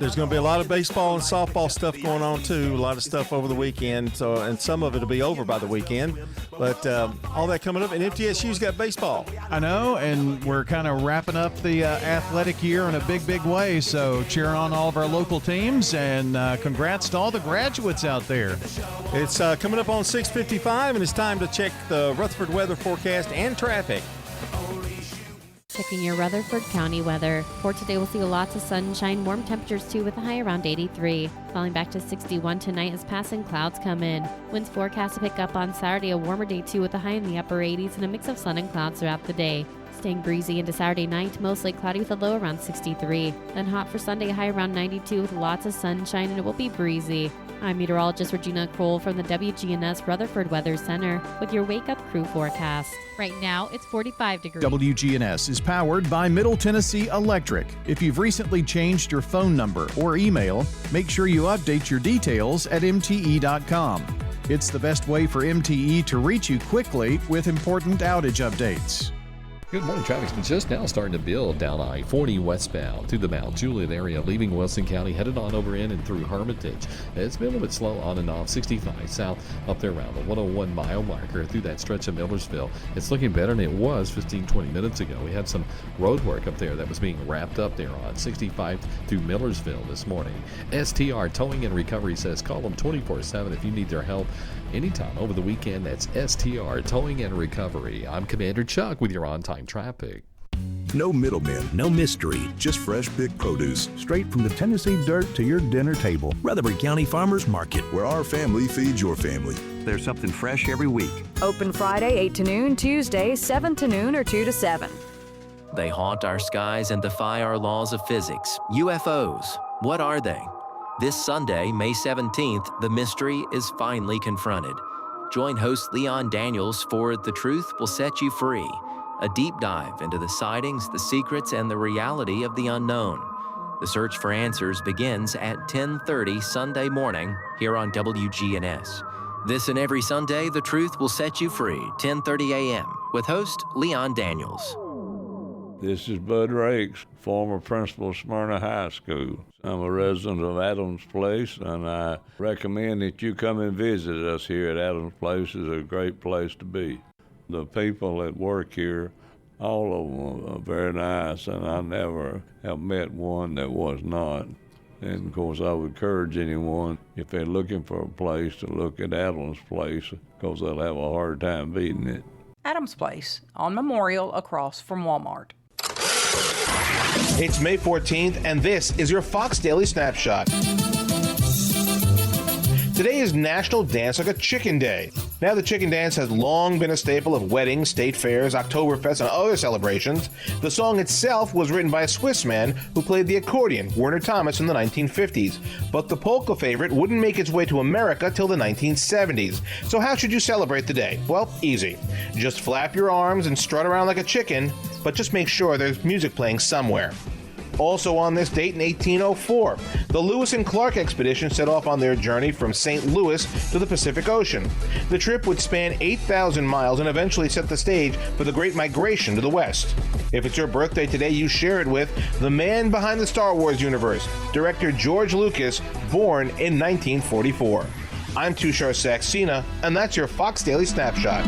There's going to be a lot of baseball and softball stuff going on, too. A lot of stuff over the weekend. And some of it will be over by the weekend. But all that coming up. And MTSU's got baseball. I know, and we're kind of wrapping up the athletic year in a big, big way. So cheering on all of our local teams, and congrats to all the graduates out there. It's coming up on 6:55, and it's time to check the Rutherford weather forecast and traffic. Checking your Rutherford County weather. For today, we'll see lots of sunshine, warm temperatures too, with a high around 83. Falling back to 61 tonight as passing clouds come in. Winds forecast to pick up on Saturday, a warmer day too, with a high in the upper 80s and a mix of sun and clouds throughout the day. Staying breezy into Saturday night, mostly cloudy with a low around 63. Then hot for Sunday, high around 92 with lots of sunshine, and it will be breezy. I'm meteorologist Regina Kroll from the WGNS Rutherford Weather Center with your Wake Up Crew forecast. Right now, it's 45 degrees. WGNS is powered by Middle Tennessee Electric. If you've recently changed your phone number or email, make sure you update your details at MTE.com. It's the best way for MTE to reach you quickly with important outage updates. Good morning. Traffic's been just now starting to build down I-40 westbound through the Mount Juliet area, leaving Wilson County, headed on over in and through Hermitage. It's been a little bit slow on and off 65 south up there around the 101 mile marker through that stretch of Millersville. It's looking better than it was 15-20 minutes ago. We had some road work up there that was being wrapped up there on 65 through Millersville this morning. STR Towing and Recovery says call them 24/7 if you need their help anytime over the weekend. That's STR Towing and Recovery. I'm Commander Chuck with your on-time traffic. No middlemen, no mystery, just fresh big produce. Straight from the Tennessee dirt to your dinner table. Rutherford County Farmers Market, where our family feeds your family. There's something fresh every week. Open Friday 8 to noon, Tuesday 7 to noon or 2 to 7. They haunt our skies and defy our laws of physics. UFOs, what are they? This Sunday, May 17th, the mystery is finally confronted. Join host Leon Daniels for The Truth Will Set You Free, a deep dive into the sightings, the secrets, and the reality of the unknown. The search for answers begins at 10:30 Sunday morning here on WGNS. This and every Sunday, The Truth Will Set You Free, 10:30 a.m., with host Leon Daniels. This is Bud Rakes, former principal of Smyrna High School. I'm a resident of Adams Place, and I recommend that you come and visit us here at Adams Place. It's a great place to be. The people that work here, all of them are very nice, and I never have met one that was not. And, of course, I would encourage anyone, if they're looking for a place, to look at Adams Place, because they'll have a hard time beating it. Adams Place on Memorial across from Walmart. It's May 14th, and this is your Fox Daily Snapshot. Today is National Dance Like a Chicken Day. Now, the chicken dance has long been a staple of weddings, state fairs, Oktoberfest, and other celebrations. The song itself was written by a Swiss man who played the accordion, Werner Thomas, in the 1950s. But the polka favorite wouldn't make its way to America till the 1970s. So how should you celebrate the day? Well, easy. Just flap your arms and strut around like a chicken, but just make sure there's music playing somewhere. Also on this date in 1804, the Lewis and Clark expedition set off on their journey from St. Louis to the Pacific Ocean. The trip would span 8,000 miles and eventually set the stage for the Great Migration to the West. If it's your birthday today, you share it with the man behind the Star Wars universe, director George Lucas, born in 1944. I'm Tushar Saxena, and that's your Fox Daily Snapshot.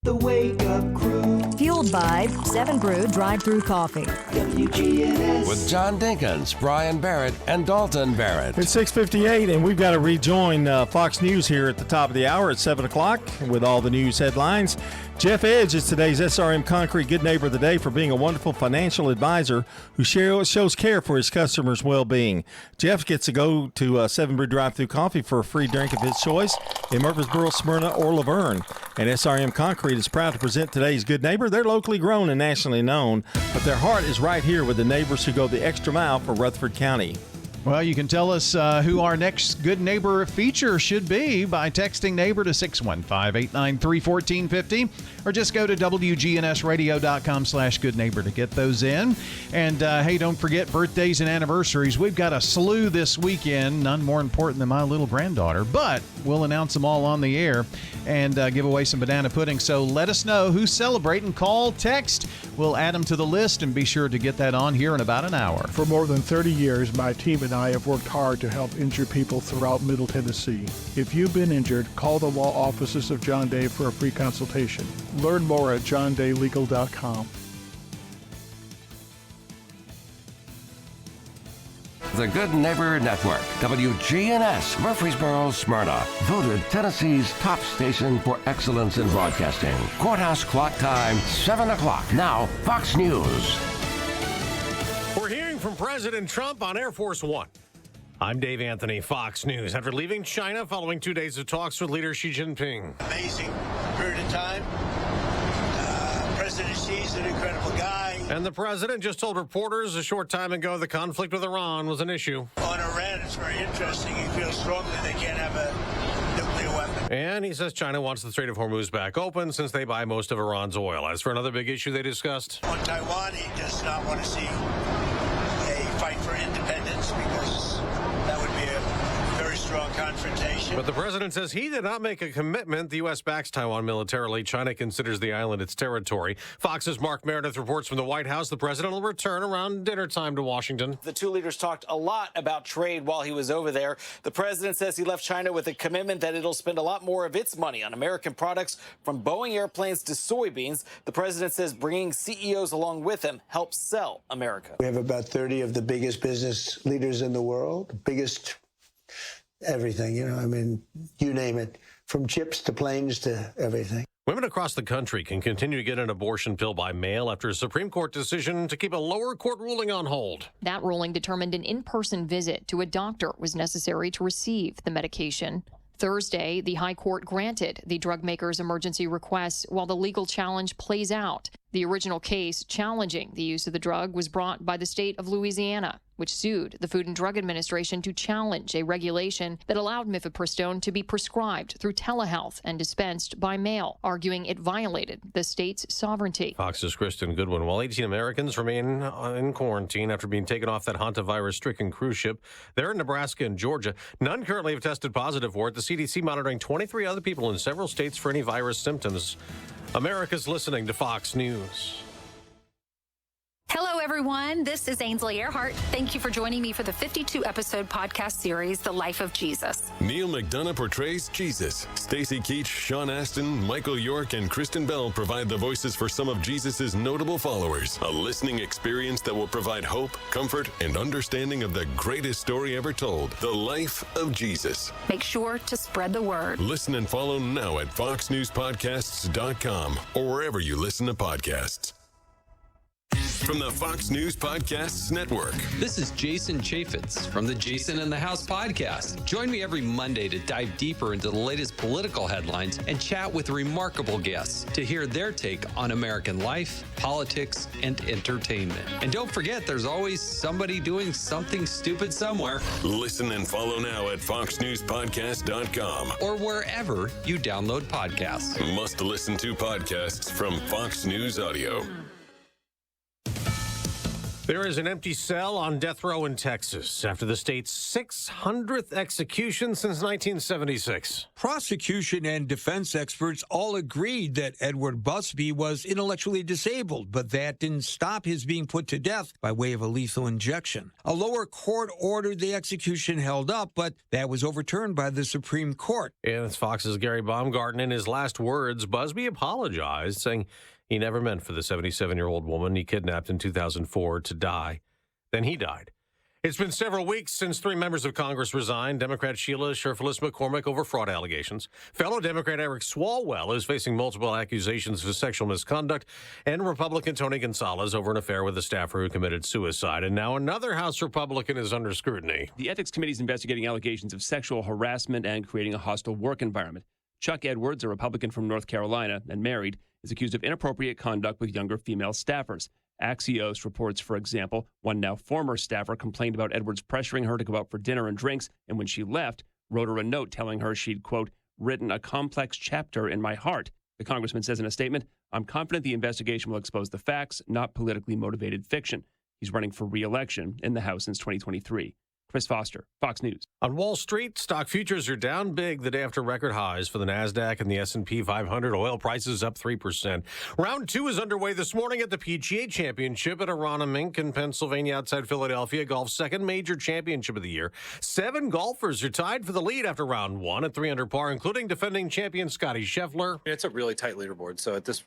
The Wake Up Crew. Fueled by 7 Brew Drive-Thru Coffee. WGNS. With John Dinkins, Brian Barrett, and Dalton Barrett. It's 6:58, and we've got to rejoin Fox News here at the top of the hour at 7 o'clock with all the news headlines. Jeff Edge is today's SRM Concrete Good Neighbor of the Day for being a wonderful financial advisor who shows care for his customers' well-being. Jeff gets to go to 7 Brew Drive-Thru Coffee for a free drink of his choice in Murfreesboro, Smyrna, or Laverne. And SRM Concrete is proud to present today's Good Neighbor. They're locally grown and nationally known, but their heart is right here with the neighbors who go the extra mile for Rutherford County. Well, you can tell us who our next Good Neighbor feature should be by texting neighbor to 615-893-1450 or just go to WGNSradio.com/Good Neighbor to get those in. And, hey, don't forget birthdays and anniversaries. We've got a slew this weekend, none more important than my little granddaughter, but we'll announce them all on the air and give away some banana pudding. So let us know who's celebrating. Call, text. We'll add them to the list and be sure to get that on here in about an hour. For more than 30 years, my team and I have worked hard to help injured people throughout Middle Tennessee. If you've been injured, call the law offices of John Day for a free consultation. Learn more at johndaylegal.com. The Good Neighbor Network, WGNS, Murfreesboro, Smyrna. Voted Tennessee's top station for excellence in broadcasting. Courthouse clock time, 7 o'clock. Now, Fox News. We're hearing from President Trump on Air Force One. I'm Dave Anthony, Fox News. After leaving China following 2 days of talks with leader Xi Jinping. Amazing period of time. President Xi's an incredible guy. And the president just told reporters a short time ago the conflict with Iran was an issue. On Iran, it's very interesting. He feels strongly they can't have a nuclear weapon. And he says China wants the Strait of Hormuz back open since they buy most of Iran's oil. As for another big issue they discussed. On Taiwan, he does not want to see a fight for independence because that would be a very strong strong confrontation. But the president says he did not make a commitment. The U.S. backs Taiwan militarily. China considers the island its territory. Fox's Mark Meredith reports from the White House. The president will return around dinner time to Washington. The two leaders talked a lot about trade while he was over there. The president says he left China with a commitment that it'll spend a lot more of its money on American products, from Boeing airplanes to soybeans. The president says bringing CEOs along with him helps sell America. We have about 30 of the biggest business leaders in the world, biggest everything, you name it, from chips to planes to everything. Women across the country can continue to get an abortion pill by mail after a Supreme Court decision to keep a lower court ruling on hold. That ruling determined an in-person visit to a doctor was necessary to receive the medication. Thursday, the High Court granted the drug maker's emergency request while the legal challenge plays out. The original case challenging the use of the drug was brought by the state of Louisiana, which sued the Food and Drug Administration to challenge a regulation that allowed mifepristone to be prescribed through telehealth and dispensed by mail, arguing it violated the state's sovereignty. Fox's Kristen Goodwin. While 18 Americans remain in quarantine after being taken off that hantavirus-stricken cruise ship, they're in Nebraska and Georgia. None currently have tested positive for it. The CDC monitoring 23 other people in several states for any virus symptoms. America's listening to Fox News. Hello, everyone. This is Ainsley Earhart. Thank you for joining me for the 52-episode podcast series, The Life of Jesus. Neil McDonough portrays Jesus. Stacy Keach, Sean Astin, Michael York, and Kristen Bell provide the voices for some of Jesus' notable followers. A listening experience that will provide hope, comfort, and understanding of the greatest story ever told, The Life of Jesus. Make sure to spread the word. Listen and follow now at foxnewspodcasts.com or wherever you listen to podcasts. From the Fox News Podcasts Network. This is Jason Chaffetz from the Jason in the House podcast. Join me every Monday to dive deeper into the latest political headlines and chat with remarkable guests to hear their take on American life, politics, and entertainment. And don't forget, there's always somebody doing something stupid somewhere. Listen and follow now at foxnewspodcast.com or wherever you download podcasts. Must listen to podcasts from Fox News Audio. There is an empty cell on death row in Texas after the state's 600th execution since 1976. Prosecution and defense experts all agreed that Edward Busby was intellectually disabled, but that didn't stop his being put to death by way of a lethal injection. A lower court ordered the execution held up, but that was overturned by the Supreme Court. And it's Fox's Gary Baumgarten. In his last words, Busby apologized, saying he never meant for the 77-year-old woman he kidnapped in 2004 to die. Then he died. It's been several weeks since 3 members of Congress resigned. Democrat Sheila Sherfilis McCormick over fraud allegations. Fellow Democrat Eric Swalwell is facing multiple accusations of sexual misconduct. And Republican Tony Gonzalez over an affair with a staffer who committed suicide. And now another House Republican is under scrutiny. The Ethics Committee is investigating allegations of sexual harassment and creating a hostile work environment. Chuck Edwards, a Republican from North Carolina and married, is accused of inappropriate conduct with younger female staffers. Axios reports, for example, one now former staffer complained about Edwards pressuring her to go out for dinner and drinks, and when she left, wrote her a note telling her she'd, quote, written a complex chapter in my heart. The congressman says in a statement, I'm confident the investigation will expose the facts, not politically motivated fiction. He's running for re-election in the House since 2023. Chris Foster, Fox News. On Wall Street, stock futures are down big the day after record highs for the NASDAQ and the S&P 500. Oil prices up 3%. Round 2 is underway this morning at the PGA Championship at Aronimink in Pennsylvania outside Philadelphia. Golf's second major championship of the year. 7 golfers are tied for the lead after round 1 at 3 under par, including defending champion Scottie Scheffler. It's a really tight leaderboard. So at this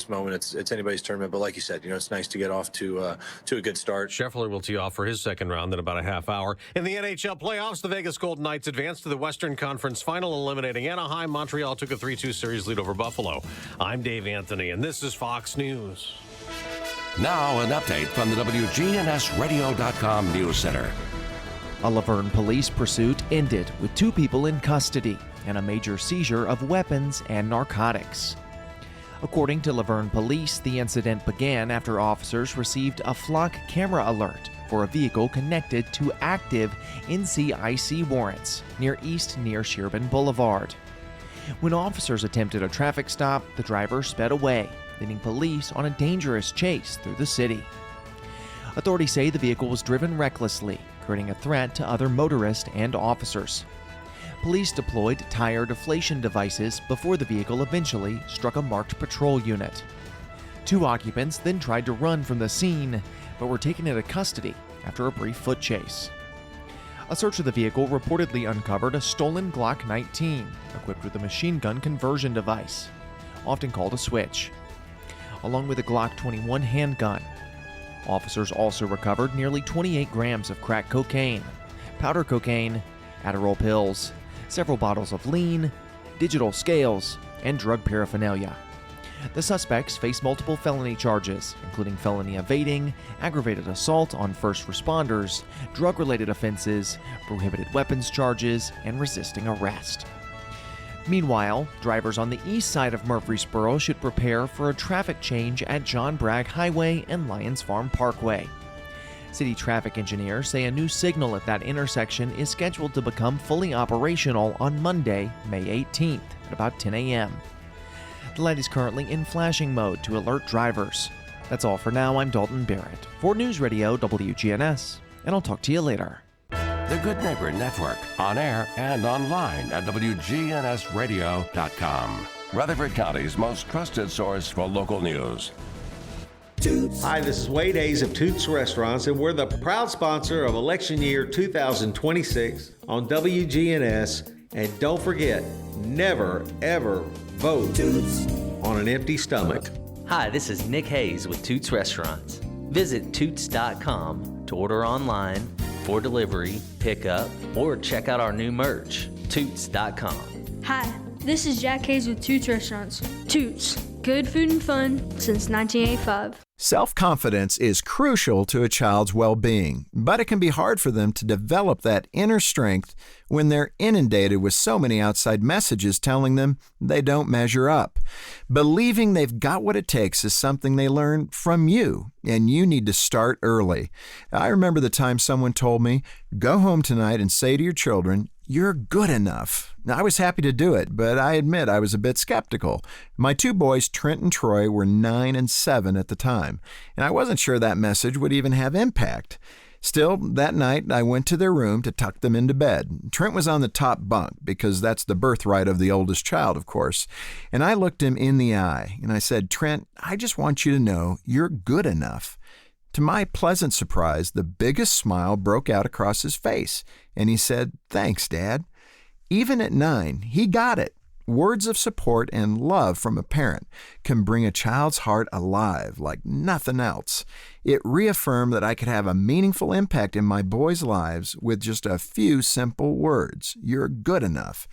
moment, it's anybody's tournament. But like you said, it's nice to get off to a good start. Scheffler will tee off for his second round in about a half hour. In the NHL playoffs, the Vegas Golden Knights advanced to the Western Conference Final, eliminating Anaheim. Montreal took a 3-2 series lead over Buffalo. I'm Dave Anthony, and this is Fox News. Now an update from the WGNSradio.com News Center. A Laverne police pursuit ended with 2 people in custody and a major seizure of weapons and narcotics. According to Laverne police, the incident began after officers received a flock camera alert for a vehicle connected to active NCIC warrants near East near Sherbin Boulevard. When officers attempted a traffic stop, the driver sped away, leading police on a dangerous chase through the city. Authorities say the vehicle was driven recklessly, creating a threat to other motorists and officers. Police deployed tire deflation devices before the vehicle eventually struck a marked patrol unit. 2 occupants then tried to run from the scene, but were taken into custody after a brief foot chase. A search of the vehicle reportedly uncovered a stolen Glock 19, equipped with a machine gun conversion device, often called a switch, along with a Glock 21 handgun. Officers also recovered nearly 28 grams of crack cocaine, powder cocaine, Adderall pills, several bottles of lean, digital scales, and drug paraphernalia. The suspects face multiple felony charges, including felony evading, aggravated assault on first responders, drug-related offenses, prohibited weapons charges, and resisting arrest. Meanwhile, drivers on the east side of Murfreesboro should prepare for a traffic change at John Bragg Highway and Lions Farm Parkway. City traffic engineers say a new signal at that intersection is scheduled to become fully operational on Monday, May 18th at about 10 a.m. The light is currently in flashing mode to alert drivers. That's all for now. I'm Dalton Barrett for News Radio WGNS, and I'll talk to you later. The Good Neighbor Network, on air and online at WGNSradio.com. Rutherford County's most trusted source for local news. Hi, this is Wade Hayes of Toots Restaurants, and we're the proud sponsor of election year 2026 on WGNS. And don't forget, never, ever vote on an empty stomach. Hi, this is Nick Hayes with Toots Restaurants. Visit Toots.com to order online, for delivery, pickup, or check out our new merch. Toots.com. Hi, this is Jack Hayes with Toots Restaurants. Toots, good food and fun since 1985. Self-confidence is crucial to a child's well-being, but it can be hard for them to develop that inner strength when they're inundated with so many outside messages telling them they don't measure up. Believing they've got what it takes is something they learn from you, and you need to start early. I remember the time someone told me, "Go home tonight and say to your children, you're good enough." Now, I was happy to do it, but I admit I was a bit skeptical. My 2 boys, Trent and Troy, were 9 and 7 at the time, and I wasn't sure that message would even have impact. Still, that night, I went to their room to tuck them into bed. Trent was on the top bunk, because that's the birthright of the oldest child, of course. And I looked him in the eye, and I said, "Trent, I just want you to know you're good enough." To my pleasant surprise, the biggest smile broke out across his face, and he said, "Thanks, Dad." Even at 9, he got it. Words of support and love from a parent can bring a child's heart alive like nothing else. It reaffirmed that I could have a meaningful impact in my boys' lives with just a few simple words. You're good enough.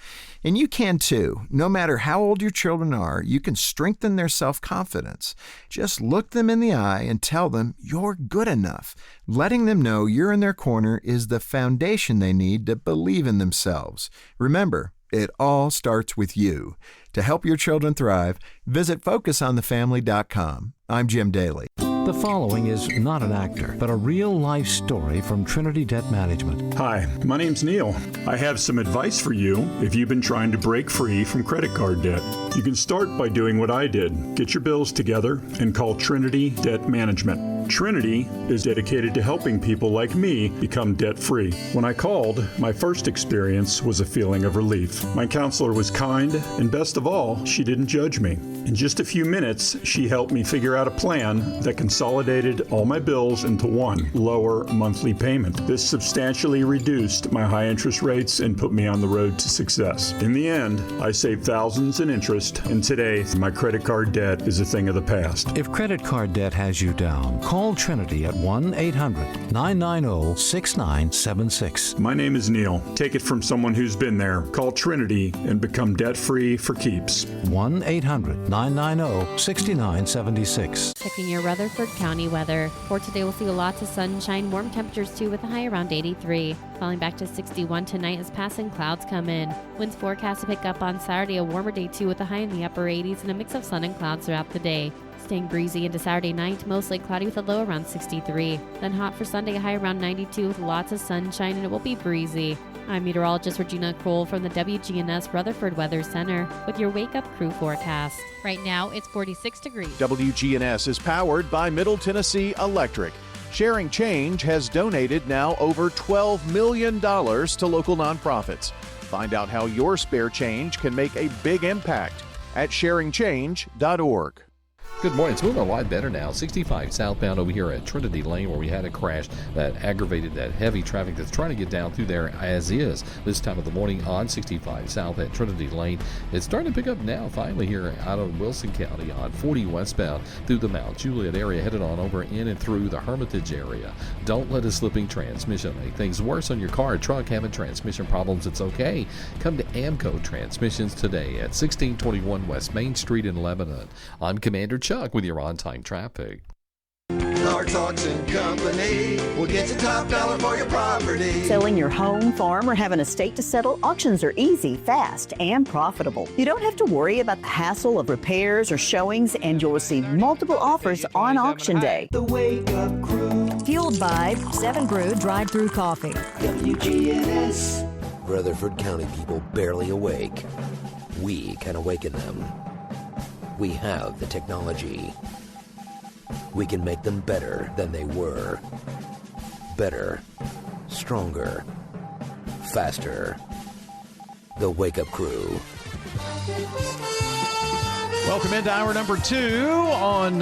And you can too. No matter how old your children are, you can strengthen their self-confidence. Just look them in the eye and tell them you're good enough. Letting them know you're in their corner is the foundation they need to believe in themselves. Remember, it all starts with you. To help your children thrive, visit FocusOnTheFamily.com. I'm Jim Daly. The following is not an actor, but a real-life story from Trinity Debt Management. Hi, my name's Neil. I have some advice for you if you've been trying to break free from credit card debt. You can start by doing what I did. Get your bills together and call Trinity Debt Management. Trinity is dedicated to helping people like me become debt-free. When I called, my first experience was a feeling of relief. My counselor was kind, and best of all, she didn't judge me. In just a few minutes, she helped me figure out a plan that consolidated all my bills into one lower monthly payment. This substantially reduced my high interest rates and put me on the road to success. In the end, I saved thousands in interest, and today, my credit card debt is a thing of the past. If credit card debt has you down, call Trinity at 1-800-990-6976. My name is Neil. Take it from someone who's been there. Call Trinity and become debt-free for keeps. 1-800-990-6976. Checking your Rutherford County weather. For today, we'll see lots of sunshine, warm temperatures too, with a high around 83. Falling back to 61 tonight as passing clouds come in. Winds forecast to pick up on Saturday, a warmer day too, with a high in the upper 80s and a mix of sun and clouds throughout the day. Staying breezy into Saturday night, mostly cloudy with a low around 63. Then hot for Sunday, a high around 92 with lots of sunshine, and it will be breezy. I'm meteorologist Regina Kroll from the WGNS Rutherford Weather Center with your Wake Up Crew forecast. Right now, it's 46 degrees. WGNS is powered by Middle Tennessee Electric. Sharing Change has donated now over $12 million to local nonprofits. Find out how your spare change can make a big impact at sharingchange.org. Good morning. It's moving a lot better now. 65 southbound over here at Trinity Lane, where we had a crash that aggravated that heavy traffic that's trying to get down through there as is. This time of the morning on 65 south at Trinity Lane. It's starting to pick up now, finally, here out of Wilson County on 40 westbound through the Mount Juliet area, headed on over in and through the Hermitage area. Don't let a slipping transmission make things worse on your car or truck. Having transmission problems, it's okay. Come to Amco Transmissions today at 1621 West Main Street in Lebanon. I'm Commander Chuck with your on-time traffic. Clark's Auction Company will get you top dollar for your property. Selling your home, farm, or have an estate to settle, auctions are easy, fast, and profitable. You don't have to worry about the hassle of repairs or showings, and you'll receive multiple offers on auction day. The Wake Up Crew. Fueled by 7 Brew Drive-Thru Coffee. WGNS. Rutherford County people barely awake. We can awaken them. We have the technology. We can make them better than they were. Better, stronger, faster. The Wake Up Crew. Welcome into hour number 2 on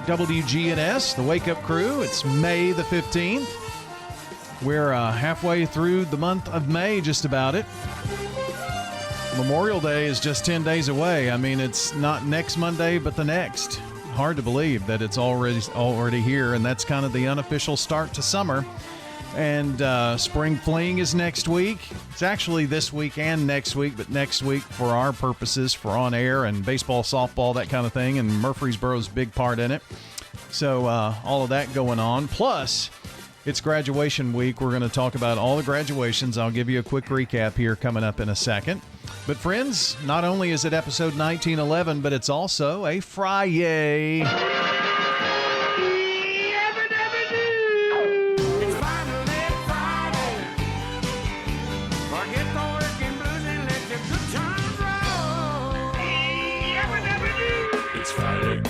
WGNS, the Wake Up Crew. It's May the 15th. We're halfway through the month of May, just about it. Memorial Day is just 10 days away. I mean, it's not next Monday, but the next. Hard to believe that it's already here, and that's kind of the unofficial start to summer. And Spring Fling is next week. It's actually this week and next week, but next week for our purposes, for on air and baseball, softball, that kind of thing, and Murfreesboro's big part in it. So all of that going on. Plus, it's graduation week. We're going to talk about all the graduations. I'll give you a quick recap here coming up in a second. But friends, not only is it episode 1911, but it's also a Friday. It's Friday.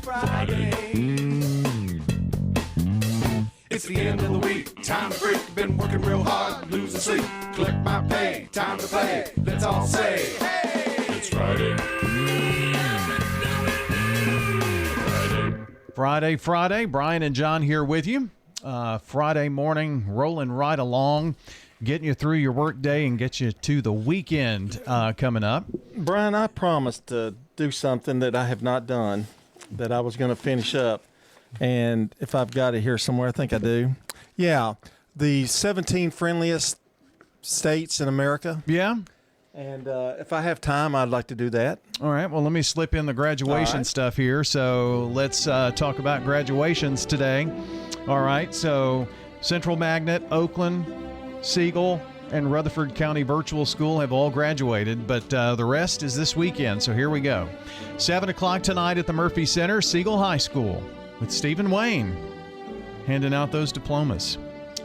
Friday. It's the end of the week. Time to freak. Been working real hard. Losing sleep. Collect my pay. Time to play. Let's all say, hey! It's Friday. Friday. Brian and John here with you. Friday morning, rolling right along, getting you through your work day and get you to the weekend coming up. Brian, I promised to do something that I have not done, that I was going to finish up. And if I've got it here somewhere, I think I do. Yeah, the 17 friendliest states in America. Yeah. And if I have time, I'd like to do that. All right. Well, let me slip in the graduation stuff here. So let's talk about graduations today. All right. So Central Magnet, Oakland, Siegel, and Rutherford County Virtual School have all graduated, but the rest is this weekend. So here we go. 7 o'clock tonight at the Murphy Center, Siegel High School, with Stephen Wayne handing out those diplomas.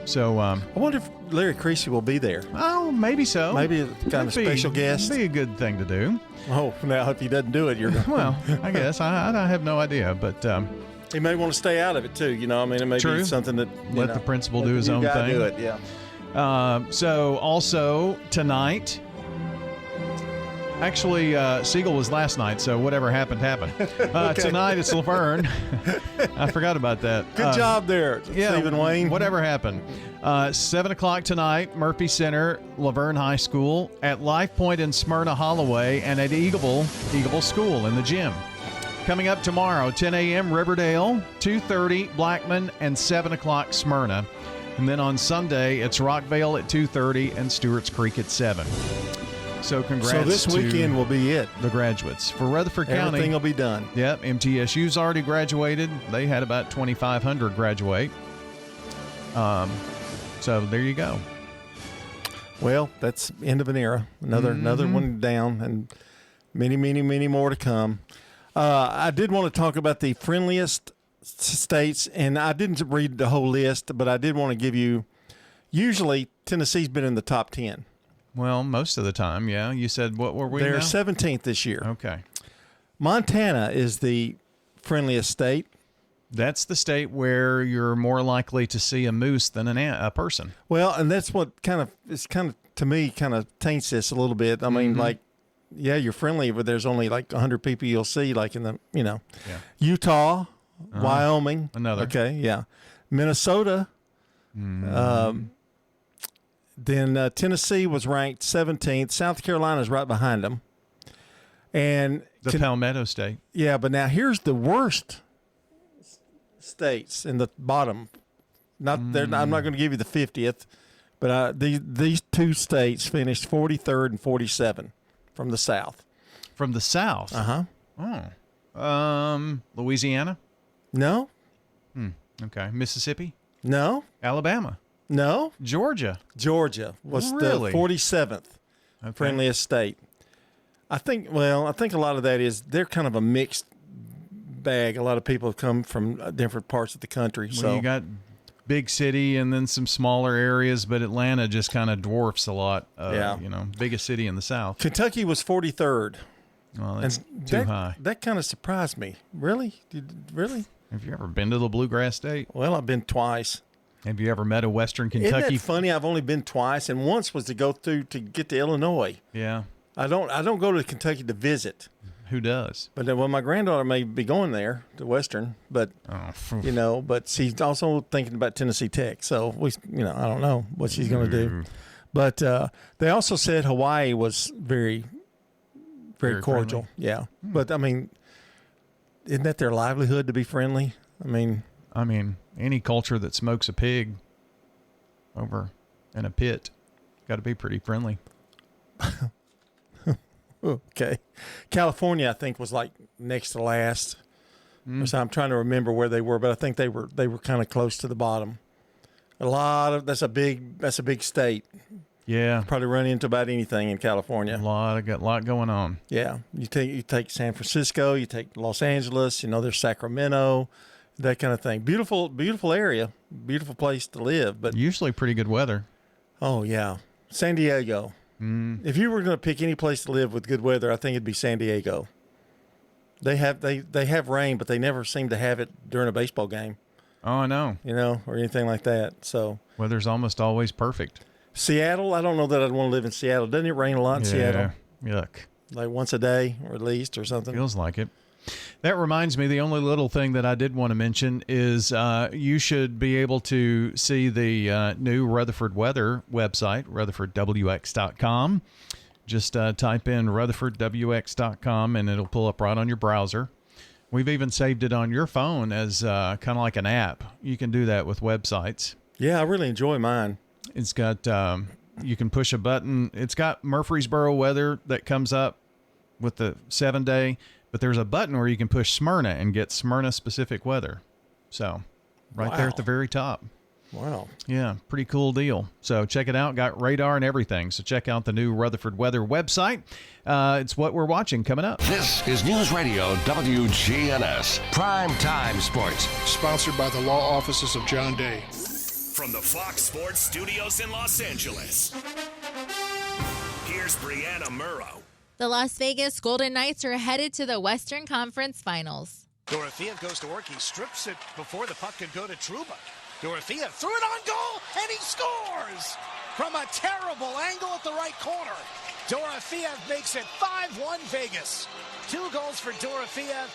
So I wonder if Larry Creasy will be there. Oh, maybe so. Maybe a kind of special guest. Be a good thing to do. Oh, now if he doesn't do it, you're well. I guess I have no idea, but he may want to stay out of it too. You know, I mean, it may be something that let the principal do his own thing. Do it, yeah. So also tonight. Actually, Siegel was last night, so whatever happened. Okay. Tonight it's Laverne. I forgot about that. Good job there, Stephen Wayne. Whatever happened. 7 o'clock tonight, Murphy Center, Laverne High School, at Life Point in Smyrna Holloway, and at Eagleville School in the gym. Coming up tomorrow, 10 a.m. Riverdale, 2:30 Blackman, and 7 o'clock Smyrna. And then on Sunday, it's Rockvale at 2:30 and Stewart's Creek at 7. So congrats. So this weekend will be it. The graduates. For Rutherford County. Everything will be done. Yep. MTSU's already graduated. They had about 2,500 graduate. So there you go. Well, that's end of an era. Another one down, and many more to come. I did want to talk about the friendliest states, and I didn't read the whole list, but I did want to give you, usually Tennessee's been in the top 10. Well, most of the time, yeah. You said, what were we They're now? 17th this year. Okay. Montana is the friendliest state. That's the state where you're more likely to see a moose than a person. Well, and that's what kind of to me kind of taints this a little bit. I mean, like, yeah, you're friendly, but there's only like 100 people you'll see, like in the Utah, Wyoming, another. Okay, yeah, Minnesota. Then Tennessee was ranked 17th. South Carolina's right behind them. And the Palmetto State. Yeah, but now here's the worst states in the bottom. I'm not going to give you the 50th, but these two states finished 43rd and 47 from the South. From the South? Oh. Louisiana? No. Okay. Mississippi? No. Alabama? No. Georgia? Georgia was Really? the 47th friendliest state. I think a lot of that is they're kind of a mixed bag. A lot of people have come from different parts of the country. Well, So you got big city and then some smaller areas, but Atlanta just kind of dwarfs a lot. Biggest city in the South. Kentucky was 43rd. Well, that's too high. That kind of surprised me. Really? Really? Have you ever been to the Bluegrass State? Well, I've been twice. Have you ever met a Western Kentucky? Isn't that funny? I've only been twice, and once was to go through to get to Illinois. Yeah. I don't go to Kentucky to visit. Who does? But my granddaughter may be going there to Western, but but she's also thinking about Tennessee Tech. So I don't know what she's going to do. But they also said Hawaii was very, very cordial. Friendly. Yeah, but I mean, isn't that their livelihood to be friendly? I mean, any culture that smokes a pig over in a pit got to be pretty friendly. Okay. California, I think, was like next to last. So I'm trying to remember where they were, but I think they were kind of close to the bottom. That's a big state. Yeah. Probably run into about anything in California. Got a lot going on. Yeah. You take San Francisco, you take Los Angeles, there's Sacramento, that kind of thing. Beautiful, beautiful area, beautiful place to live, but usually pretty good weather. Oh yeah. San Diego. If you were going to pick any place to live with good weather, I think it'd be San Diego. They have rain, but they never seem to have it during a baseball game. Oh, I know. Or anything like that. So weather's almost always perfect. Seattle, I don't know that I'd want to live in Seattle. Doesn't it rain a lot in Seattle? Yuck. Like once a day, or at least, or something. Feels like it. That reminds me, the only little thing that I did want to mention is you should be able to see the new Rutherford weather website, rutherfordwx.com. Just type in rutherfordwx.com and it'll pull up right on your browser. We've even saved it on your phone as kind of like an app. You can do that with websites. Yeah, I really enjoy mine. It's got, you can push a button. It's got Murfreesboro weather that comes up with the 7-day. But there's a button where you can push Smyrna and get Smyrna-specific weather. So, right there at the very top. Wow. Yeah, pretty cool deal. So, check it out. Got radar and everything. So, check out the new Rutherford Weather website. It's what we're watching coming up. This is News Radio WGNS Prime Time Sports. Sponsored by the law offices of John Day. From the Fox Sports Studios in Los Angeles, here's Brianna Murrow. The Las Vegas Golden Knights are headed to the Western Conference Finals. Dorothea goes to work. He strips it before the puck can go to Trouba. Dorothea threw it on goal, and he scores from a terrible angle at the right corner. Dorothea makes it 5-1 Vegas. 2 goals for Dorothea.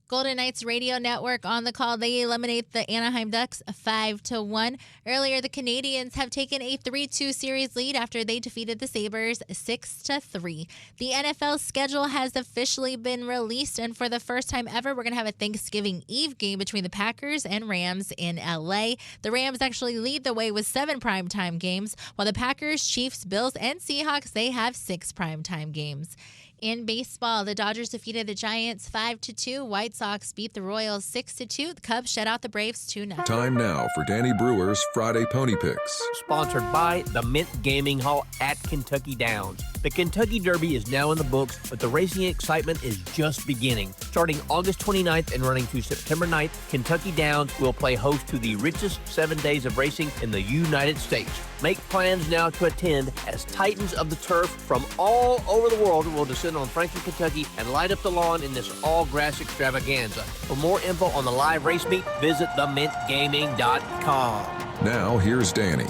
Golden Knights radio network on the call. They eliminate the Anaheim Ducks 5-1. Earlier, the Canadiens have taken a 3-2 series lead after they defeated the Sabres 6-3. The NFL schedule has officially been released, and for the first time ever, we're going to have a Thanksgiving Eve game between the Packers and Rams in LA. The Rams actually lead the way with 7 primetime games, while the Packers, Chiefs, Bills, and Seahawks, they have 6 primetime games. In baseball, the Dodgers defeated the Giants 5-2. White Sox beat the Royals 6-2. The Cubs shut out the Braves 2-0. Time now for Danny Brewer's Friday Pony Picks. Sponsored by the Mint Gaming Hall at Kentucky Downs. The Kentucky Derby is now in the books, but the racing excitement is just beginning. Starting August 29th and running through September 9th, Kentucky Downs will play host to the richest 7 days of racing in the United States. Make plans now to attend, as Titans of the Turf from all over the world will descend on Franklin, Kentucky and light up the lawn in this all-grass extravaganza. For more info on the live race meet, visit themintgaming.com. Now, here's Danny.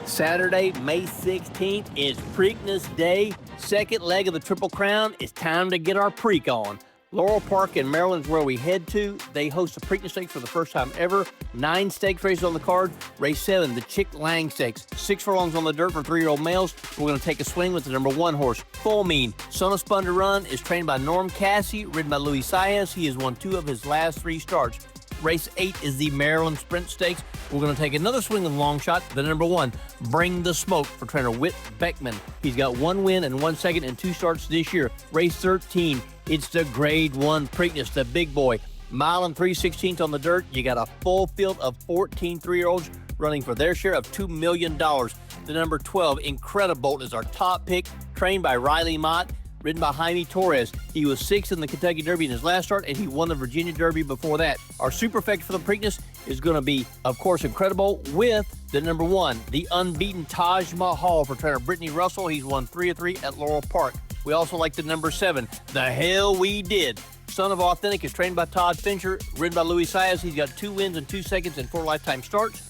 Saturday, May 16th is Preakness Day. Second leg of the Triple Crown. It's time to get our Preak on. Laurel Park in Maryland is where we head to. They host a Preakness Stakes for the first time ever. 9 stakes races on the card. Race 7, the Chick Lang Stakes. 6 furlongs on the dirt for 3-year-old males. We're going to take a swing with the number 1 horse, Full Mean. Son of Spun to Run is trained by Norm Cassie, ridden by Louis Saez. He has won 2 of his last 3 starts. Race 8 is the Maryland Sprint Stakes. We're going to take another swing with long shot, the number 1, Bring the Smoke, for trainer Whit Beckman. He's got 1 win and 1 second and 2 starts this year. Race 13, it's the Grade 1 Preakness, the big boy. Mile and 3/16 on the dirt. You got a full field of 14 3-year-olds running for their share of $2 million. The number 12, Incredibolt, is our top pick, trained by Riley Mott, ridden by Jaime Torres. He was 6th in the Kentucky Derby in his last start, and he won the Virginia Derby before that. Our superfecta for the Preakness is going to be, of course, Incredibolt with the number 1, the unbeaten Taj Mahal, for trainer Brittany Russell. He's won 3 of 3 at Laurel Park. We also like the number 7, The Hell We Did. Son of Authentic is trained by Todd Fincher, ridden by Louis Saez. He's got 2 wins and 2 seconds and 4 lifetime starts.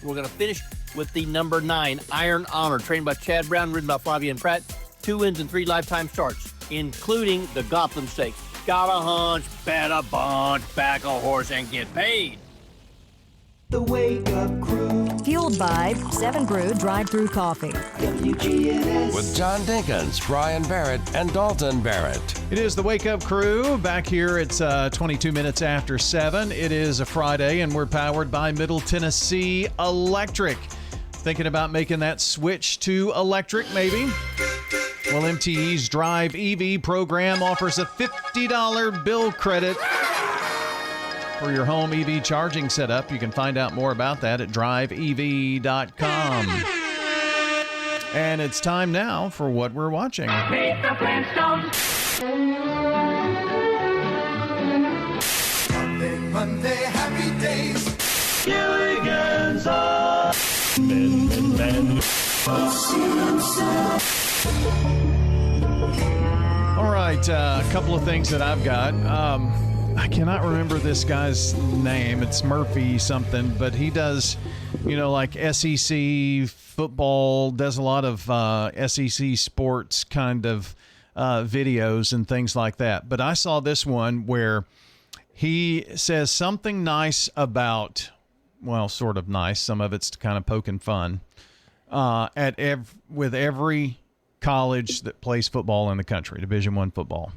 We're going to finish with the number 9, Iron Honor, trained by Chad Brown, ridden by Flavian Pratt. 2 wins and 3 lifetime starts, including the Gotham Stakes. Got a hunch, bet a bunch, back a horse and get paid. The Wake Up Crew. Fueled by 7 Brew Drive-Thru Coffee. WGNS. With John Dinkins, Brian Barrett, and Dalton Barrett. It is the Wake Up Crew. Back here, it's 22 minutes after 7. It is a Friday, and we're powered by Middle Tennessee Electric. Thinking about making that switch to electric, maybe? Well, MTE's Drive EV program offers a $50 bill credit for your home EV charging setup. You can find out more about that at driveev.com. And it's time now for what we're watching. Meet the Flintstones. Monday, happy days. Gilligan's Island. All right, a couple of things that I've got. I cannot remember this guy's name. It's Murphy something, but he does, like SEC football, does a lot of SEC sports kind of videos and things like that. But I saw this one where he says something nice about, well, sort of nice. Some of it's kind of poking fun with every college that plays football in the country, Division I football.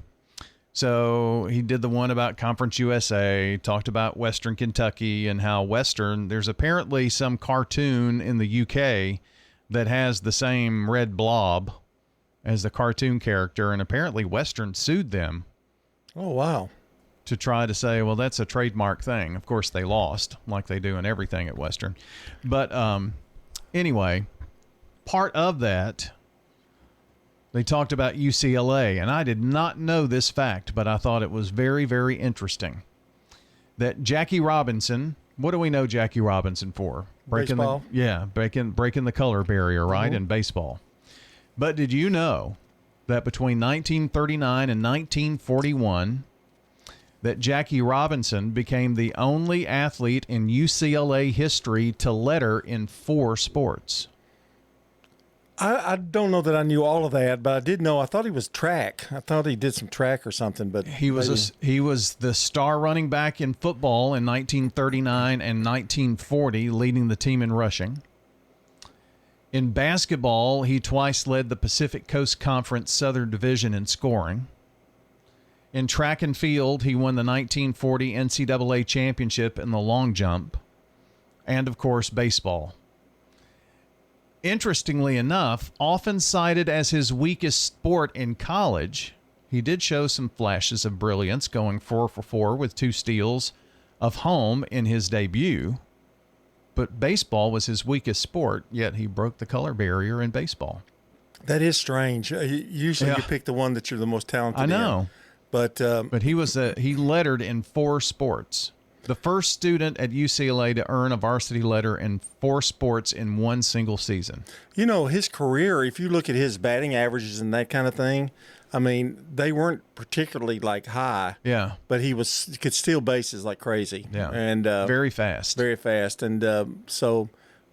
So he did the one about Conference USA, talked about Western Kentucky and how Western, there's apparently some cartoon in the UK that has the same red blob as the cartoon character, and apparently Western sued them. Oh, wow. To try to say, well, that's a trademark thing. Of course, they lost, like they do in everything at Western. But anyway, part of that, they talked about UCLA, and I did not know this fact, but I thought it was very, very interesting. That Jackie Robinson, what do we know Jackie Robinson for? Baseball. Breaking the color barrier, right, in baseball. But did you know that between 1939 and 1941, that Jackie Robinson became the only athlete in UCLA history to letter in 4 sports? I don't know that I knew all of that, but I did know. I thought he was track. I thought he did some track or something. But he was the star running back in football in 1939 and 1940, leading the team in rushing. In basketball, he twice led the Pacific Coast Conference Southern Division in scoring. In track and field, he won the 1940 NCAA championship in the long jump, and of course, baseball. Interestingly enough, often cited as his weakest sport in college, he did show some flashes of brilliance, going 4 for 4 with 2 steals of home in his debut. But baseball was his weakest sport, yet he broke the color barrier in baseball. That is strange. Usually you pick the one that you're the most talented in. I know. But he lettered in 4 sports. The first student at UCLA to earn a varsity letter in 4 sports in one single season. You know, his career, if you look at his batting averages and that kind of thing, I mean, they weren't particularly like high. Yeah. But he could steal bases like crazy. Yeah. And very fast. Very fast. And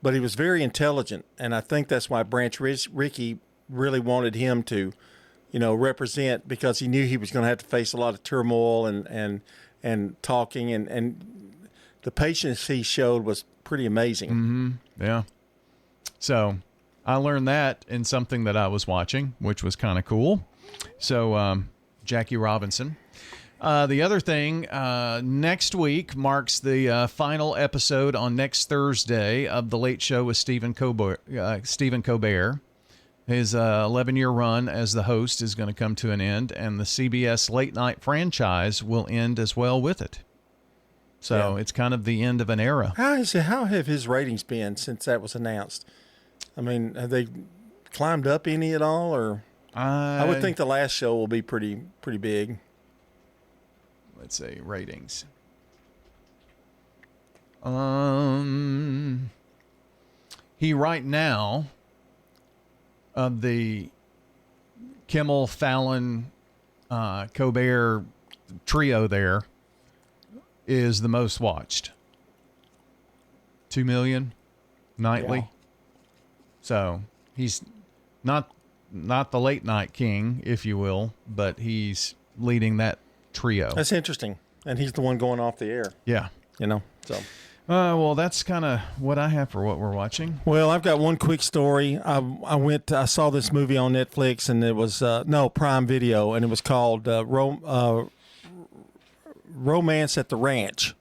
but he was very intelligent. And I think that's why Branch Rickey really wanted him to, represent, because he knew he was going to have to face a lot of turmoil and talking, and the patience he showed was pretty amazing. Mm-hmm. Yeah. So I learned that in something that I was watching, which was kind of cool. So Jackie Robinson. The other thing, next week marks the final episode on next Thursday of The Late Show with Stephen Colbert. His 11-year run as the host is going to come to an end, and the CBS late night franchise will end as well with it. So It's kind of the end of an era. How have his ratings been since that was announced? I mean, have they climbed up any at all? Or I would think the last show will be pretty big. Let's see, ratings. He right now, of the Kimmel, Fallon, Colbert trio there, is the most watched. 2 million nightly. Yeah. So he's not the late night king, if you will, but he's leading that trio. That's interesting. And he's the one going off the air. Yeah. So. Well, that's kind of what I have for what we're watching. Well, I've got one quick story. I saw this movie on Netflix, and it was Prime Video, and it was called Romance at the Ranch.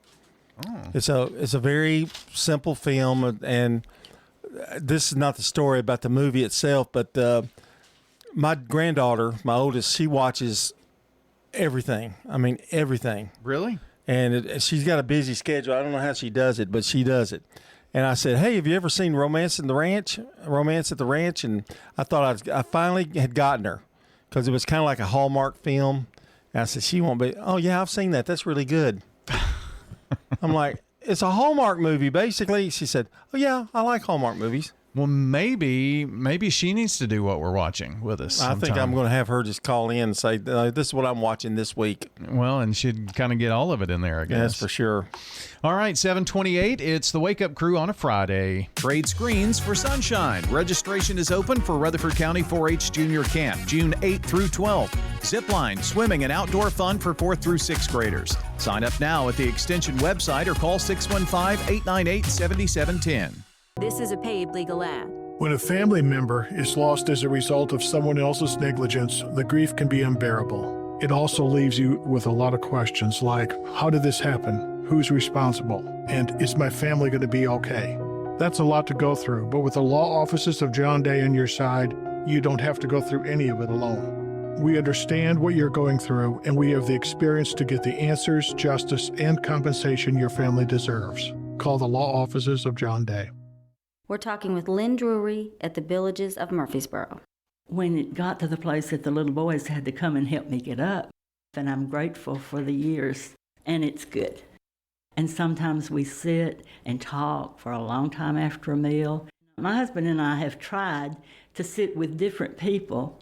Oh. It's a very simple film, and this is not the story about the movie itself, but my granddaughter, my oldest, she watches everything. I mean, everything. Really? And she's got a busy schedule. I don't know how she does it, but she does it. And I said, "Hey, have you ever seen Romance at the Ranch?" And I thought I finally had gotten her, because it was kind of like a Hallmark film. And I said, "She won't be." "Oh yeah, I've seen that. That's really good." I'm like, "It's a Hallmark movie, basically." She said, "Oh yeah, I like Hallmark movies." Well, maybe she needs to do what we're watching with us sometime. I think I'm going to have her just call in and say, "This is what I'm watching this week." Well, and she'd kind of get all of it in there, I guess. Yes, for sure. All right, 7:28. It's the Wake Up Crew on a Friday. Trade screens for sunshine. Registration is open for Rutherford County 4-H Junior Camp, June 8th through 12th. Zipline, swimming, and outdoor fun for 4th through 6th graders. Sign up now at the Extension website or call 615-898-7710. This is a paid legal ad. When a family member is lost as a result of someone else's negligence, the grief can be unbearable. It also leaves you with a lot of questions like, how did this happen? Who's responsible? And is my family going to be okay? That's a lot to go through, but with the law offices of John Day on your side, you don't have to go through any of it alone. We understand what you're going through, and we have the experience to get the answers, justice, and compensation your family deserves. Call the law offices of John Day. We're talking with Lynn Drury at the Villages of Murfreesboro. When it got to the place that the little boys had to come and help me get up, and I'm grateful for the years, and it's good. And sometimes we sit and talk for a long time after a meal. My husband and I have tried to sit with different people.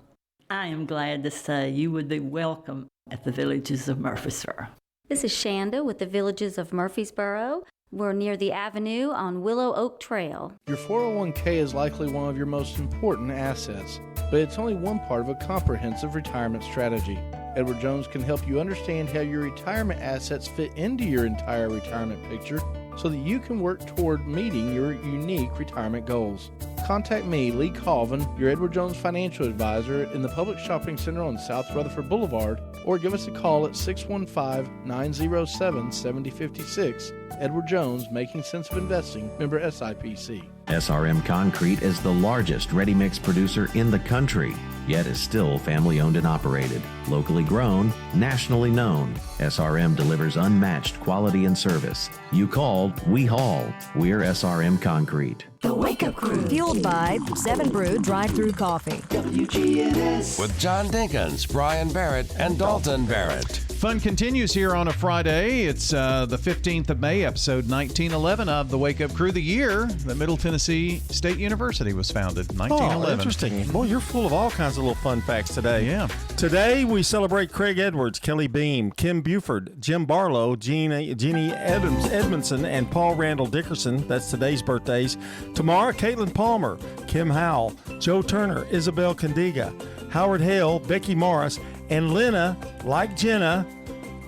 I am glad to say you would be welcome at the Villages of Murfreesboro. This is Shanda with the Villages of Murfreesboro. We're near the Avenue on Willow Oak Trail. Your 401k is likely one of your most important assets, but it's only one part of a comprehensive retirement strategy. Edward Jones can help you understand how your retirement assets fit into your entire retirement picture so that you can work toward meeting your unique retirement goals. Contact me, Lee Colvin, your Edward Jones financial advisor in the Public Shopping Center on South Rutherford Boulevard, or give us a call at 615-907-7056. Edward Jones, Making Sense of Investing, member SIPC. SRM Concrete is the largest ready-mix producer in the country. yet is still family owned and operated. Locally grown, nationally known, SRM delivers unmatched quality and service. You called, we haul. We're SRM Concrete. The Wake Up Crew, fueled by 7 Brew Drive-Thru Coffee. WGNS. With John Dinkins, Brian Barrett, and Dalton Barrett. Fun continues here on a Friday. It's the 15th of May, episode 1911 of the Wake Up Crew. The year that Middle Tennessee State University was founded, 1911. Oh, interesting. Boy, you're full of all kinds of little fun facts today. Yeah. Today, we celebrate Craig Edwards, Kelly Beam, Kim Buford, Jim Barlow, Jeannie Edmondson, and Paul Randall Dickerson. That's today's birthdays. Tomorrow, Caitlin Palmer, Kim Howell, Joe Turner, Isabel Candiga, Howard Hale, Becky Morris, and Lena, like Jenna,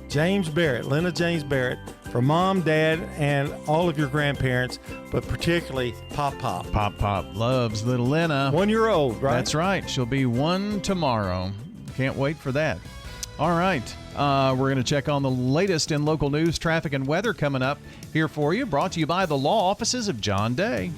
James Barrett, Lena James Barrett, for Mom, Dad, and all of your grandparents, but particularly Pop. Pop loves little Lena. 1 year old, right? That's right. She'll be 1 tomorrow. Can't wait for that. All right. We're going to check on the latest in local news, traffic, and weather coming up here for you. Brought to you by the law offices of John Day.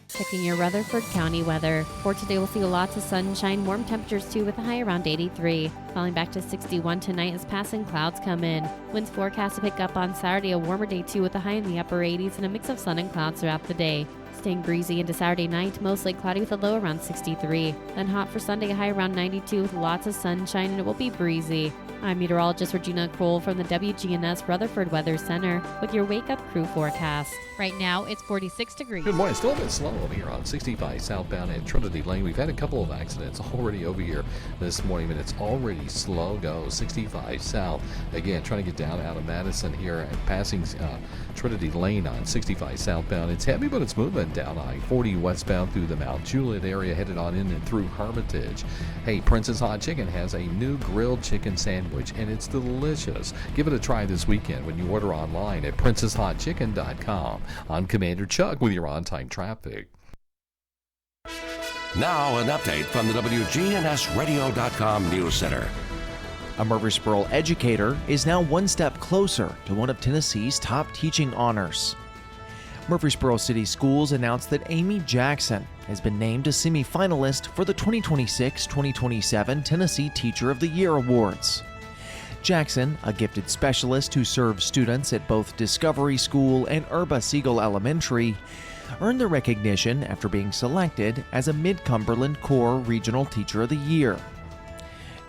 Checking your Rutherford County weather. For today, we'll see lots of sunshine, warm temperatures too, with a high around 83. Falling back to 61 tonight as passing clouds come in. Winds forecast to pick up on Saturday, a warmer day too, with a high in the upper 80s and a mix of sun and clouds throughout the day. Staying breezy into Saturday night, mostly cloudy with a low around 63. Then hot for Sunday, a high around 92 with lots of sunshine, and it will be breezy. I'm meteorologist Regina Kroll from the WGNS Rutherford Weather Center with your Wake Up Crew forecast. Right now, it's 46 degrees. Good morning. Still a bit slow over here on 65 southbound at Trinity Lane. We've had a couple of accidents already over here this morning, but it's already slow go 65 south. Again, trying to get down out of Madison here and passing Trinity Lane on 65 southbound. It's heavy, but it's moving down I-40 westbound through the Mount Juliet area, headed on in and through Hermitage. Hey, Princess Hot Chicken has a new grilled chicken sandwich, and it's delicious. Give it a try this weekend when you order online at princesshotchicken.com. I'm Commander Chuck with your on-time traffic. Now an update from the WGNSradio.com News Center. A Murfreesboro educator is now one step closer to one of Tennessee's top teaching honors. Murfreesboro City Schools announced that Amy Jackson has been named a semifinalist for the 2026-2027 Tennessee Teacher of the Year Awards. Jackson, a gifted specialist who serves students at both Discovery School and Erba Siegel Elementary, earned the recognition after being selected as a Mid-Cumberland Core Regional Teacher of the Year.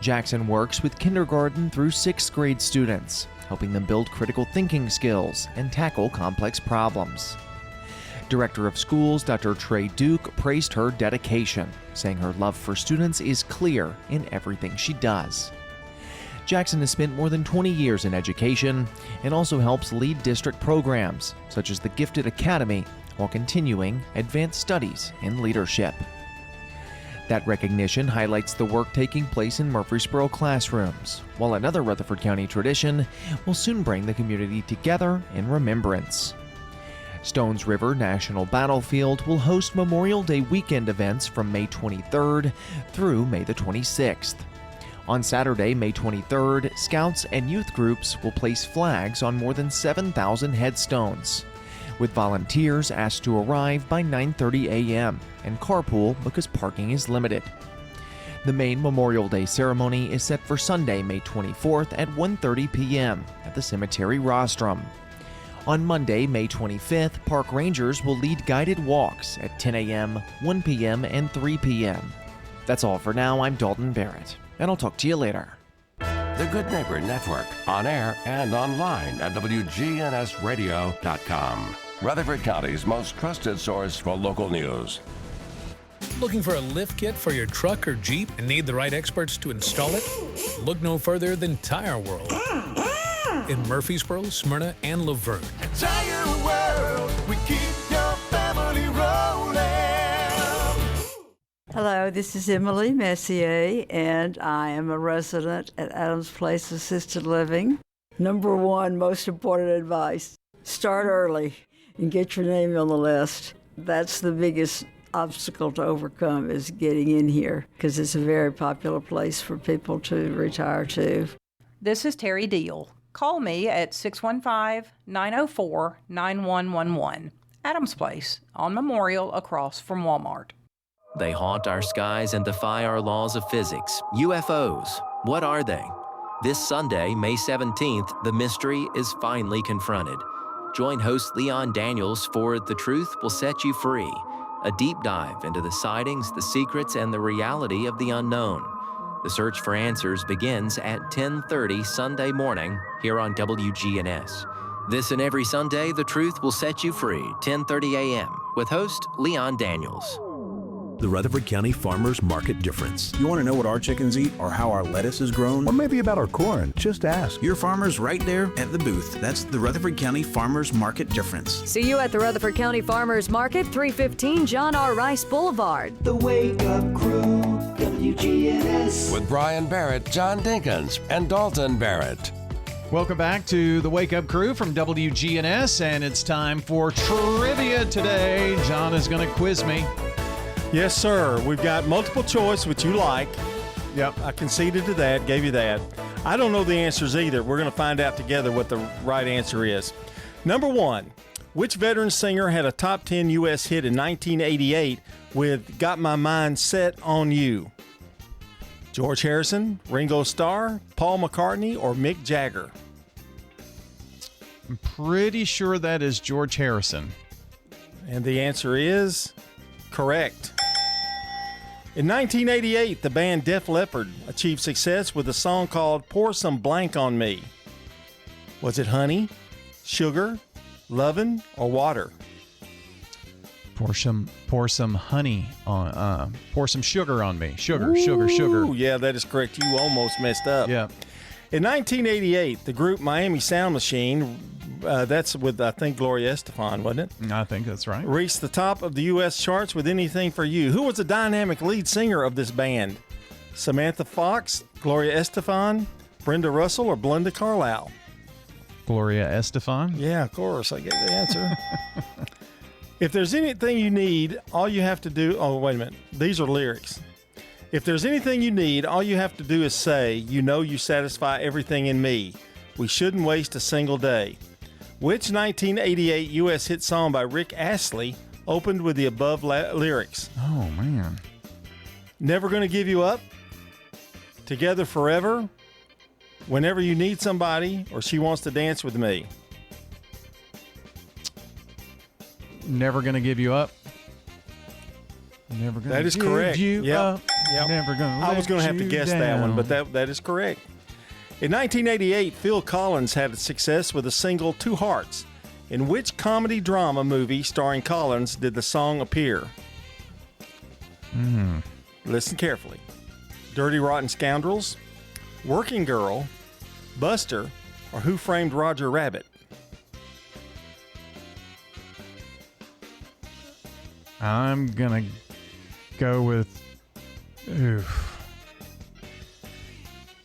Jackson works with kindergarten through 6th grade students, helping them build critical thinking skills and tackle complex problems. Director of Schools Dr. Trey Duke praised her dedication, saying her love for students is clear in everything she does. Jackson has spent more than 20 years in education and also helps lead district programs, such as the Gifted Academy, while continuing advanced studies in leadership. That recognition highlights the work taking place in Murfreesboro classrooms, while another Rutherford County tradition will soon bring the community together in remembrance. Stones River National Battlefield will host Memorial Day weekend events from May 23rd through May the 26th. On Saturday, May 23rd, Scouts and youth groups will place flags on more than 7,000 headstones, with volunteers asked to arrive by 9:30 a.m. and carpool because parking is limited. The main Memorial Day ceremony is set for Sunday, May 24th at 1:30 p.m. at the Cemetery Rostrum. On Monday, May 25th, park rangers will lead guided walks at 10 a.m., 1 p.m., and 3 p.m. That's all for now. I'm Dalton Barrett, and I'll talk to you later. The Good Neighbor Network, on air and online at WGNSradio.com. Rutherford County's most trusted source for local news. Looking for a lift kit for your truck or Jeep and need the right experts to install it? Look no further than Tire World. In Murfreesboro, Smyrna, and Laverne. Tire World, we keep your family rolling. Hello, this is Emily Messier, and I am a resident at Adams Place Assisted Living. Number one, most important advice, start early and get your name on the list. That's the biggest obstacle to overcome, is getting in here, because it's a very popular place for people to retire to. This is Terry Deal. Call me at 615-904-9111. Adams Place on Memorial across from Walmart. They haunt our skies and defy our laws of physics. UFOs. What are they? This Sunday, May 17th, the mystery is finally confronted. Join host Leon Daniels for The Truth Will Set You Free, a deep dive into the sightings, the secrets, and the reality of the unknown. The search for answers begins at 10:30 Sunday morning here on WGNS. This and every Sunday, The Truth Will Set You Free, 10:30 a.m. with host Leon Daniels. The Rutherford County Farmers Market Difference. You want to know what our chickens eat or how our lettuce is grown? Or maybe about our corn? Just ask. Your farmer's right there at the booth. That's the Rutherford County Farmers Market Difference. See you at the Rutherford County Farmers Market, 315 John R. Rice Boulevard. The Wake Up Crew, WGNS. With Brian Barrett, John Dinkins, and Dalton Barrett. Welcome back to the Wake Up Crew from WGNS, and it's time for trivia today. John is going to quiz me. Yes, sir. We've got multiple choice, which you like. Yep. I conceded to that, gave you that. I don't know the answers either. We're going to find out together what the right answer is. Number one, which veteran singer had a top 10 U.S. hit in 1988 with Got My Mind Set on You? George Harrison, Ringo Starr, Paul McCartney, or Mick Jagger? I'm pretty sure that is George Harrison. And the answer is correct. In 1988, the band Def Leppard achieved success with a song called Pour Some Blank on Me. Was it Honey, Sugar, Lovin', or Water? Pour some honey on, pour some sugar on me. Sugar. Ooh, yeah, that is correct. You almost messed up. Yeah. In 1988, the group Miami Sound Machine, that's with, I think, Gloria Estefan, wasn't it? I think that's right. Reached the top of the U.S. charts with Anything for You. Who was the dynamic lead singer of this band? Samantha Fox, Gloria Estefan, Brenda Russell, or Belinda Carlisle? Gloria Estefan? Yeah, of course. I gave the answer. If there's anything you need, all you have to do... Oh, wait a minute. These are lyrics. If there's anything you need, all you have to do is say, you know you satisfy everything in me. We shouldn't waste a single day. Which 1988 U.S. hit song by Rick Astley opened with the above lyrics? Oh, man. Never Gonna Give You Up, Together Forever, Whenever You Need Somebody, or She Wants to Dance with Me? Never Gonna Give You Up. Never gonna that is give correct. You yep. up. Yep. Never gonna. I was going to have to guess that one, but down. that is correct. In 1988, Phil Collins had success with the single Two Hearts. In which comedy drama movie starring Collins did the song appear? Listen carefully. Dirty Rotten Scoundrels, Working Girl, Buster, or Who Framed Roger Rabbit? I'm gonna go with. I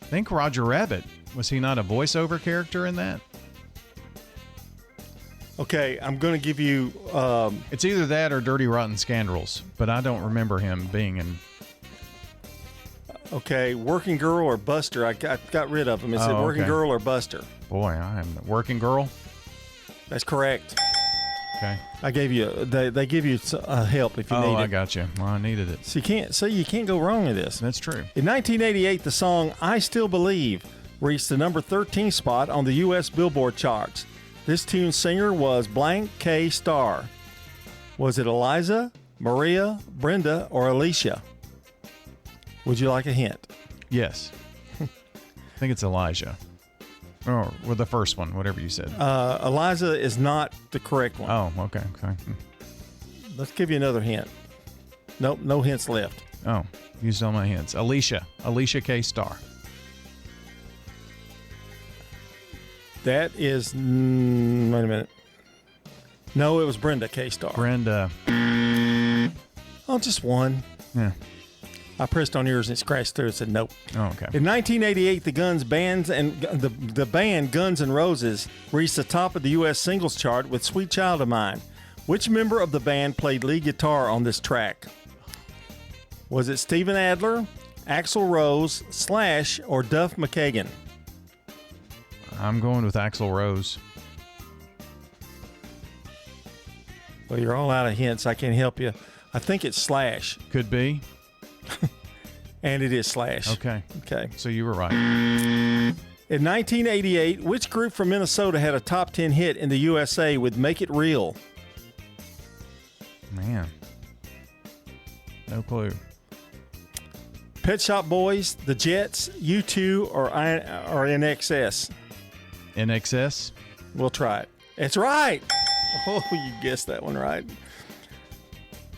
think Roger Rabbit. Was he not a voiceover character in that? Okay, I'm going to give you... it's either that or Dirty Rotten Scoundrels, but I don't remember him being in... Okay, Working Girl or Buster. I got rid of him. Is it Working Girl or Buster? Boy, I am Working Girl. That's correct. Okay. I gave you... They give you help if you need it. Oh, I got you. Well, I needed it. So you can't go wrong with this. That's true. In 1988, the song I Still Believe reached the number 13 spot on the U.S. Billboard charts. This tune's singer was Blank K. Starr. Was it Eliza, Maria, Brenda, or Alicia? Would you like a hint? Yes. I think it's Elijah. Or the first one, whatever you said. Eliza is not the correct one. Oh, okay. Let's give you another hint. Nope, no hints left. Oh, used all my hints. Alicia K. Starr. That is... wait a minute. No, it was Brenda K. Starr. Brenda. Oh, just one. Yeah. I pressed on yours and it scratched through and said nope. Oh, okay. In 1988, the band Guns N' Roses reached the top of the U.S. singles chart with Sweet Child of Mine. Which member of the band played lead guitar on this track? Was it Steven Adler, Axl Rose, Slash, or Duff McKagan? I'm going with Axl Rose. Well, you're all out of hints. I can't help you. I think it's Slash. Could be. And it is Slash. Okay. Okay. So you were right. In 1988, which group from Minnesota had a top 10 hit in the USA with Make It Real? Man. No clue. Pet Shop Boys, The Jets, U2, or NXS? NXS? We'll try it. It's right. Oh, you guessed that one right.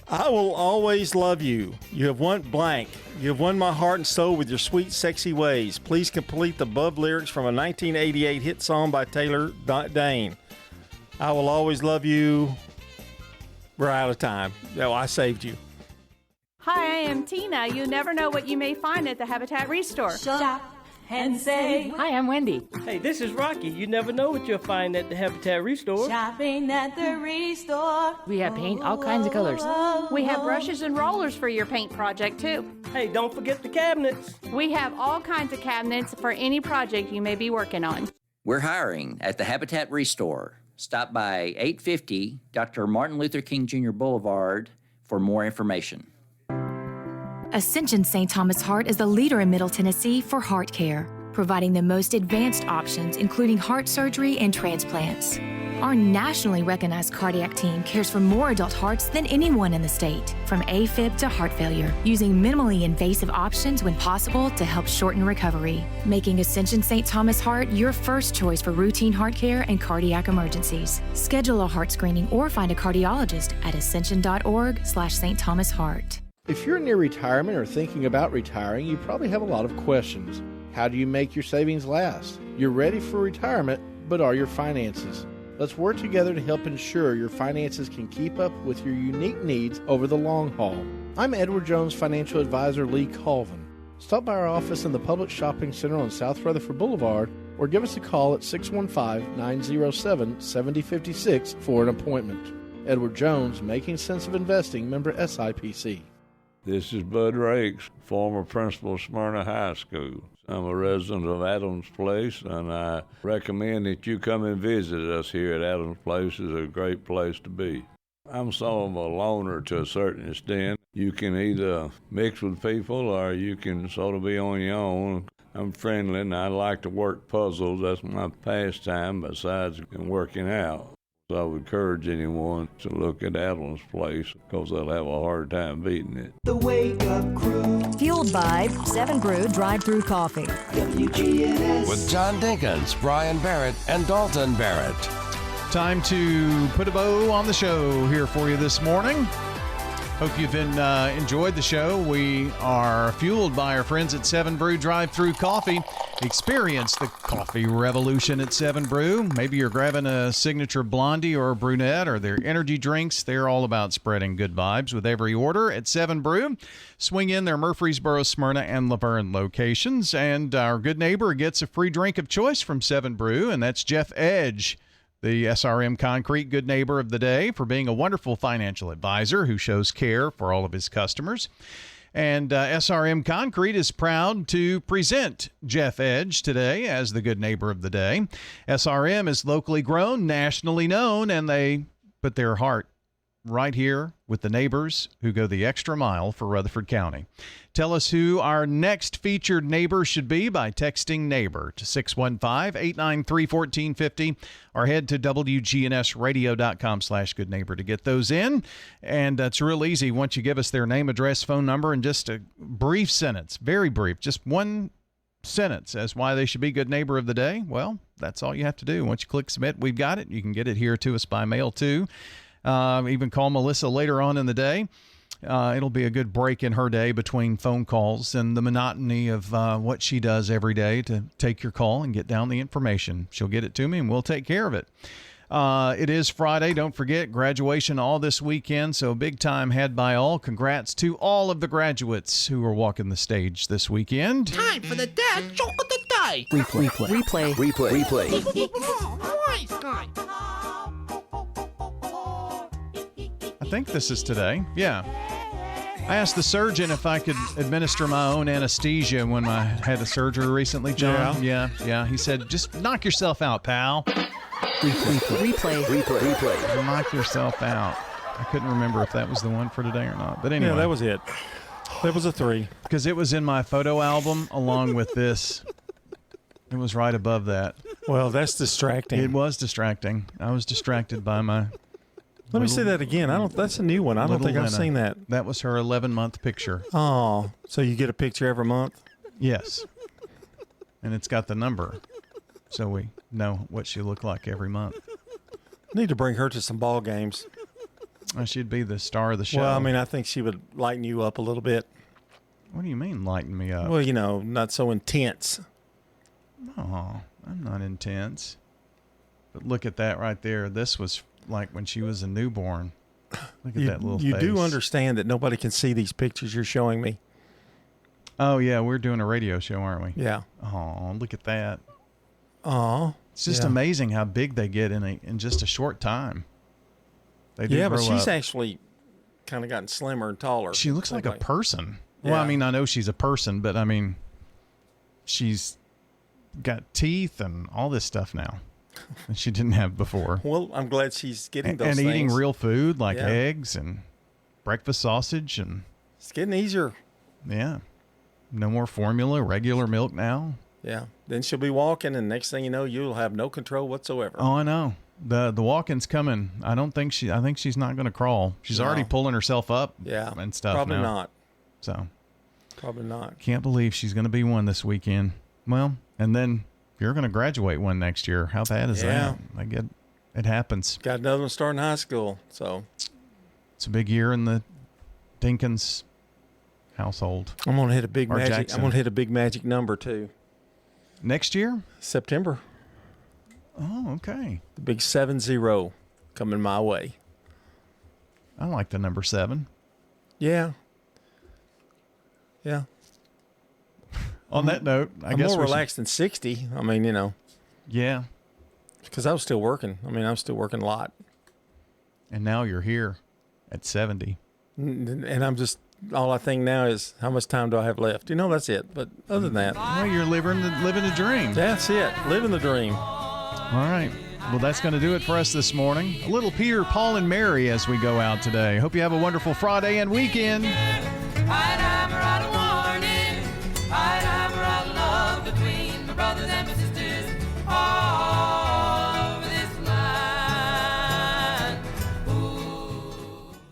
I will always love you. You have won blank. You have won my heart and soul with your sweet, sexy ways. Please complete the above lyrics from a 1988 hit song by Taylor Dane. I will always love you. We're out of time. No, I saved you. Hi, I am Tina. You never know what you may find at the Habitat Restore. Shop and save. Hi, I'm Wendy. Hey, this is Rocky. You never know what you'll find at the Habitat Restore. Shopping at the Restore. We have paint, all kinds of colors. We have brushes and rollers for your paint project, too. Hey, don't forget the cabinets. We have all kinds of cabinets for any project you may be working on. We're hiring at the Habitat Restore. Stop by 850 Dr. Martin Luther King Jr. Boulevard for more information. Ascension St. Thomas Heart is the leader in Middle Tennessee for heart care, providing the most advanced options, including heart surgery and transplants. Our nationally recognized cardiac team cares for more adult hearts than anyone in the state, from AFib to heart failure, using minimally invasive options when possible to help shorten recovery, making Ascension St. Thomas Heart your first choice for routine heart care and cardiac emergencies. Schedule a heart screening or find a cardiologist at ascension.org/St. Thomas Heart. If you're near retirement or thinking about retiring, you probably have a lot of questions. How do you make your savings last? You're ready for retirement, but are your finances? Let's work together to help ensure your finances can keep up with your unique needs over the long haul. I'm Edward Jones financial advisor Lee Colvin. Stop by our office in the Public Shopping Center on South Rutherford Boulevard or give us a call at 615-907-7056 for an appointment. Edward Jones, Making Sense of Investing, member SIPC. This is Bud Rakes, former principal of Smyrna High School. I'm a resident of Adams Place, and I recommend that you come and visit us here at Adams Place. It's a great place to be. I'm sort of a loner to a certain extent. You can either mix with people or you can sort of be on your own. I'm friendly, and I like to work puzzles. That's my pastime besides working out. So I would encourage anyone to look at Adams Place because they'll have a hard time beating it. The Wake Up Crew. Fueled by 7 Brew Drive-Thru Coffee. WGNS. With John Dinkins, Brian Barrett, and Dalton Barrett. Time to put a bow on the show here for you this morning. Hope you've enjoyed the show. We are fueled by our friends at 7 Brew Drive-Thru Coffee. Experience the coffee revolution at 7 Brew. Maybe you're grabbing a signature blondie or a brunette or their energy drinks. They're all about spreading good vibes with every order at 7 Brew. Swing in their Murfreesboro, Smyrna, and Laverne locations. And our good neighbor gets a free drink of choice from 7 Brew, and that's Jeff Edge, the SRM Concrete Good Neighbor of the Day, for being a wonderful financial advisor who shows care for all of his customers. And SRM Concrete is proud to present Jeff Edge today as the Good Neighbor of the Day. SRM is locally grown, nationally known, and they put their heart right here with the neighbors who go the extra mile for Rutherford County. Tell us who our next featured neighbor should be by texting neighbor to 615-893-1450 or head to WGNSradio.com/goodneighbor to get those in. And it's real easy once you give us their name, address, phone number, and just a brief sentence, very brief, just one sentence as why they should be good neighbor of the day. Well, that's all you have to do. Once you click submit, we've got it. You can get it here to us by mail too. Even call Melissa later on in the day. It'll be a good break in her day between phone calls and the monotony of what she does every day to take your call and get down the information. She'll get it to me and we'll take care of it. It is Friday. Don't forget, graduation all this weekend, so big time had by all. Congrats to all of the graduates who are walking the stage this weekend. Time for the dad joke of the day. Replay. I think this is today. Yeah. I asked the surgeon if I could administer my own anesthesia when I had a surgery recently, John. Yeah. He said, just knock yourself out, pal. Replay. Knock yourself out. I couldn't remember if that was the one for today or not. But anyway. Yeah, that was it. That was a 3. Because it was in my photo album along with this. It was right above that. Well, that's distracting. It was distracting. I was distracted by my... Let me say that again. That's a new one. I don't think I've seen that. That was her 11-month picture. Oh, so you get a picture every month? Yes. And it's got the number, so we know what she looked like every month. Need to bring her to some ball games. She'd be the star of the show. Well, I mean, I think she would lighten you up a little bit. What do you mean, lighten me up? Well, not so intense. Oh, I'm not intense. But look at that right there. This was like when she was a newborn. Look at that little face. You do understand that nobody can see these pictures you're showing me. Oh, yeah, we're doing a radio show, aren't we? Yeah. Oh, look at that. Oh. It's just amazing how big they get in just a short time. They do but grow she's up. actually kind of gotten slimmer and taller. She looks like a person. Yeah. Well, I mean, I know she's a person, but I mean, she's got teeth and all this stuff now that she didn't have before. Well, I'm glad she's getting those and things. eating real food like eggs and breakfast sausage, and it's getting easier. Yeah, no more formula, regular milk now. Yeah, then she'll be walking, and next thing you know, you'll have no control whatsoever. Oh, I know. The walking's coming. I think she's not going to crawl. She's already pulling herself up. Yeah, and stuff. Probably now. not. So, probably not. Can't believe she's going to be one this weekend. Well, and then you're going to graduate one next year. How bad is that? I get it happens. Got another one starting high school, so it's a big year in the Dinkins household. I'm going to hit a big magic. Jackson. I'm going to hit a big magic number too. Next year, September. Oh, okay. The big 7-0 coming my way. I like the number 7. Yeah. Yeah. On that note, I'm more relaxed than 60. I mean, Yeah. Because I was still working. I mean, I'm still working a lot. And now you're here at 70. And I'm just, all I think now is how much time do I have left? That's it. But other than that. Well, you're living the dream. That's it. Living the dream. All right. Well, that's going to do it for us this morning. A little Peter, Paul, and Mary as we go out today. Hope you have a wonderful Friday and weekend. Brothers and my sisters all over this line.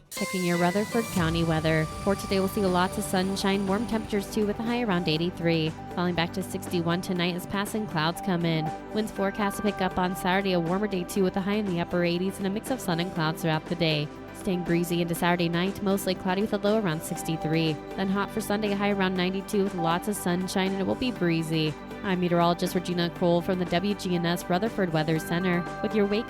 Checking your Rutherford County weather. For today, we'll see lots of sunshine, warm temperatures too, with a high around 83. Falling back to 61 tonight as passing clouds come in. Winds forecast to pick up on Saturday, a warmer day too, with a high in the upper 80s and a mix of sun and clouds throughout the day. Staying breezy into Saturday night, mostly cloudy with a low around 63. Then hot for Sunday, a high around 92 with lots of sunshine, and it will be breezy. I'm meteorologist Regina Kroll from the WGNS Rutherford Weather Center with your Wake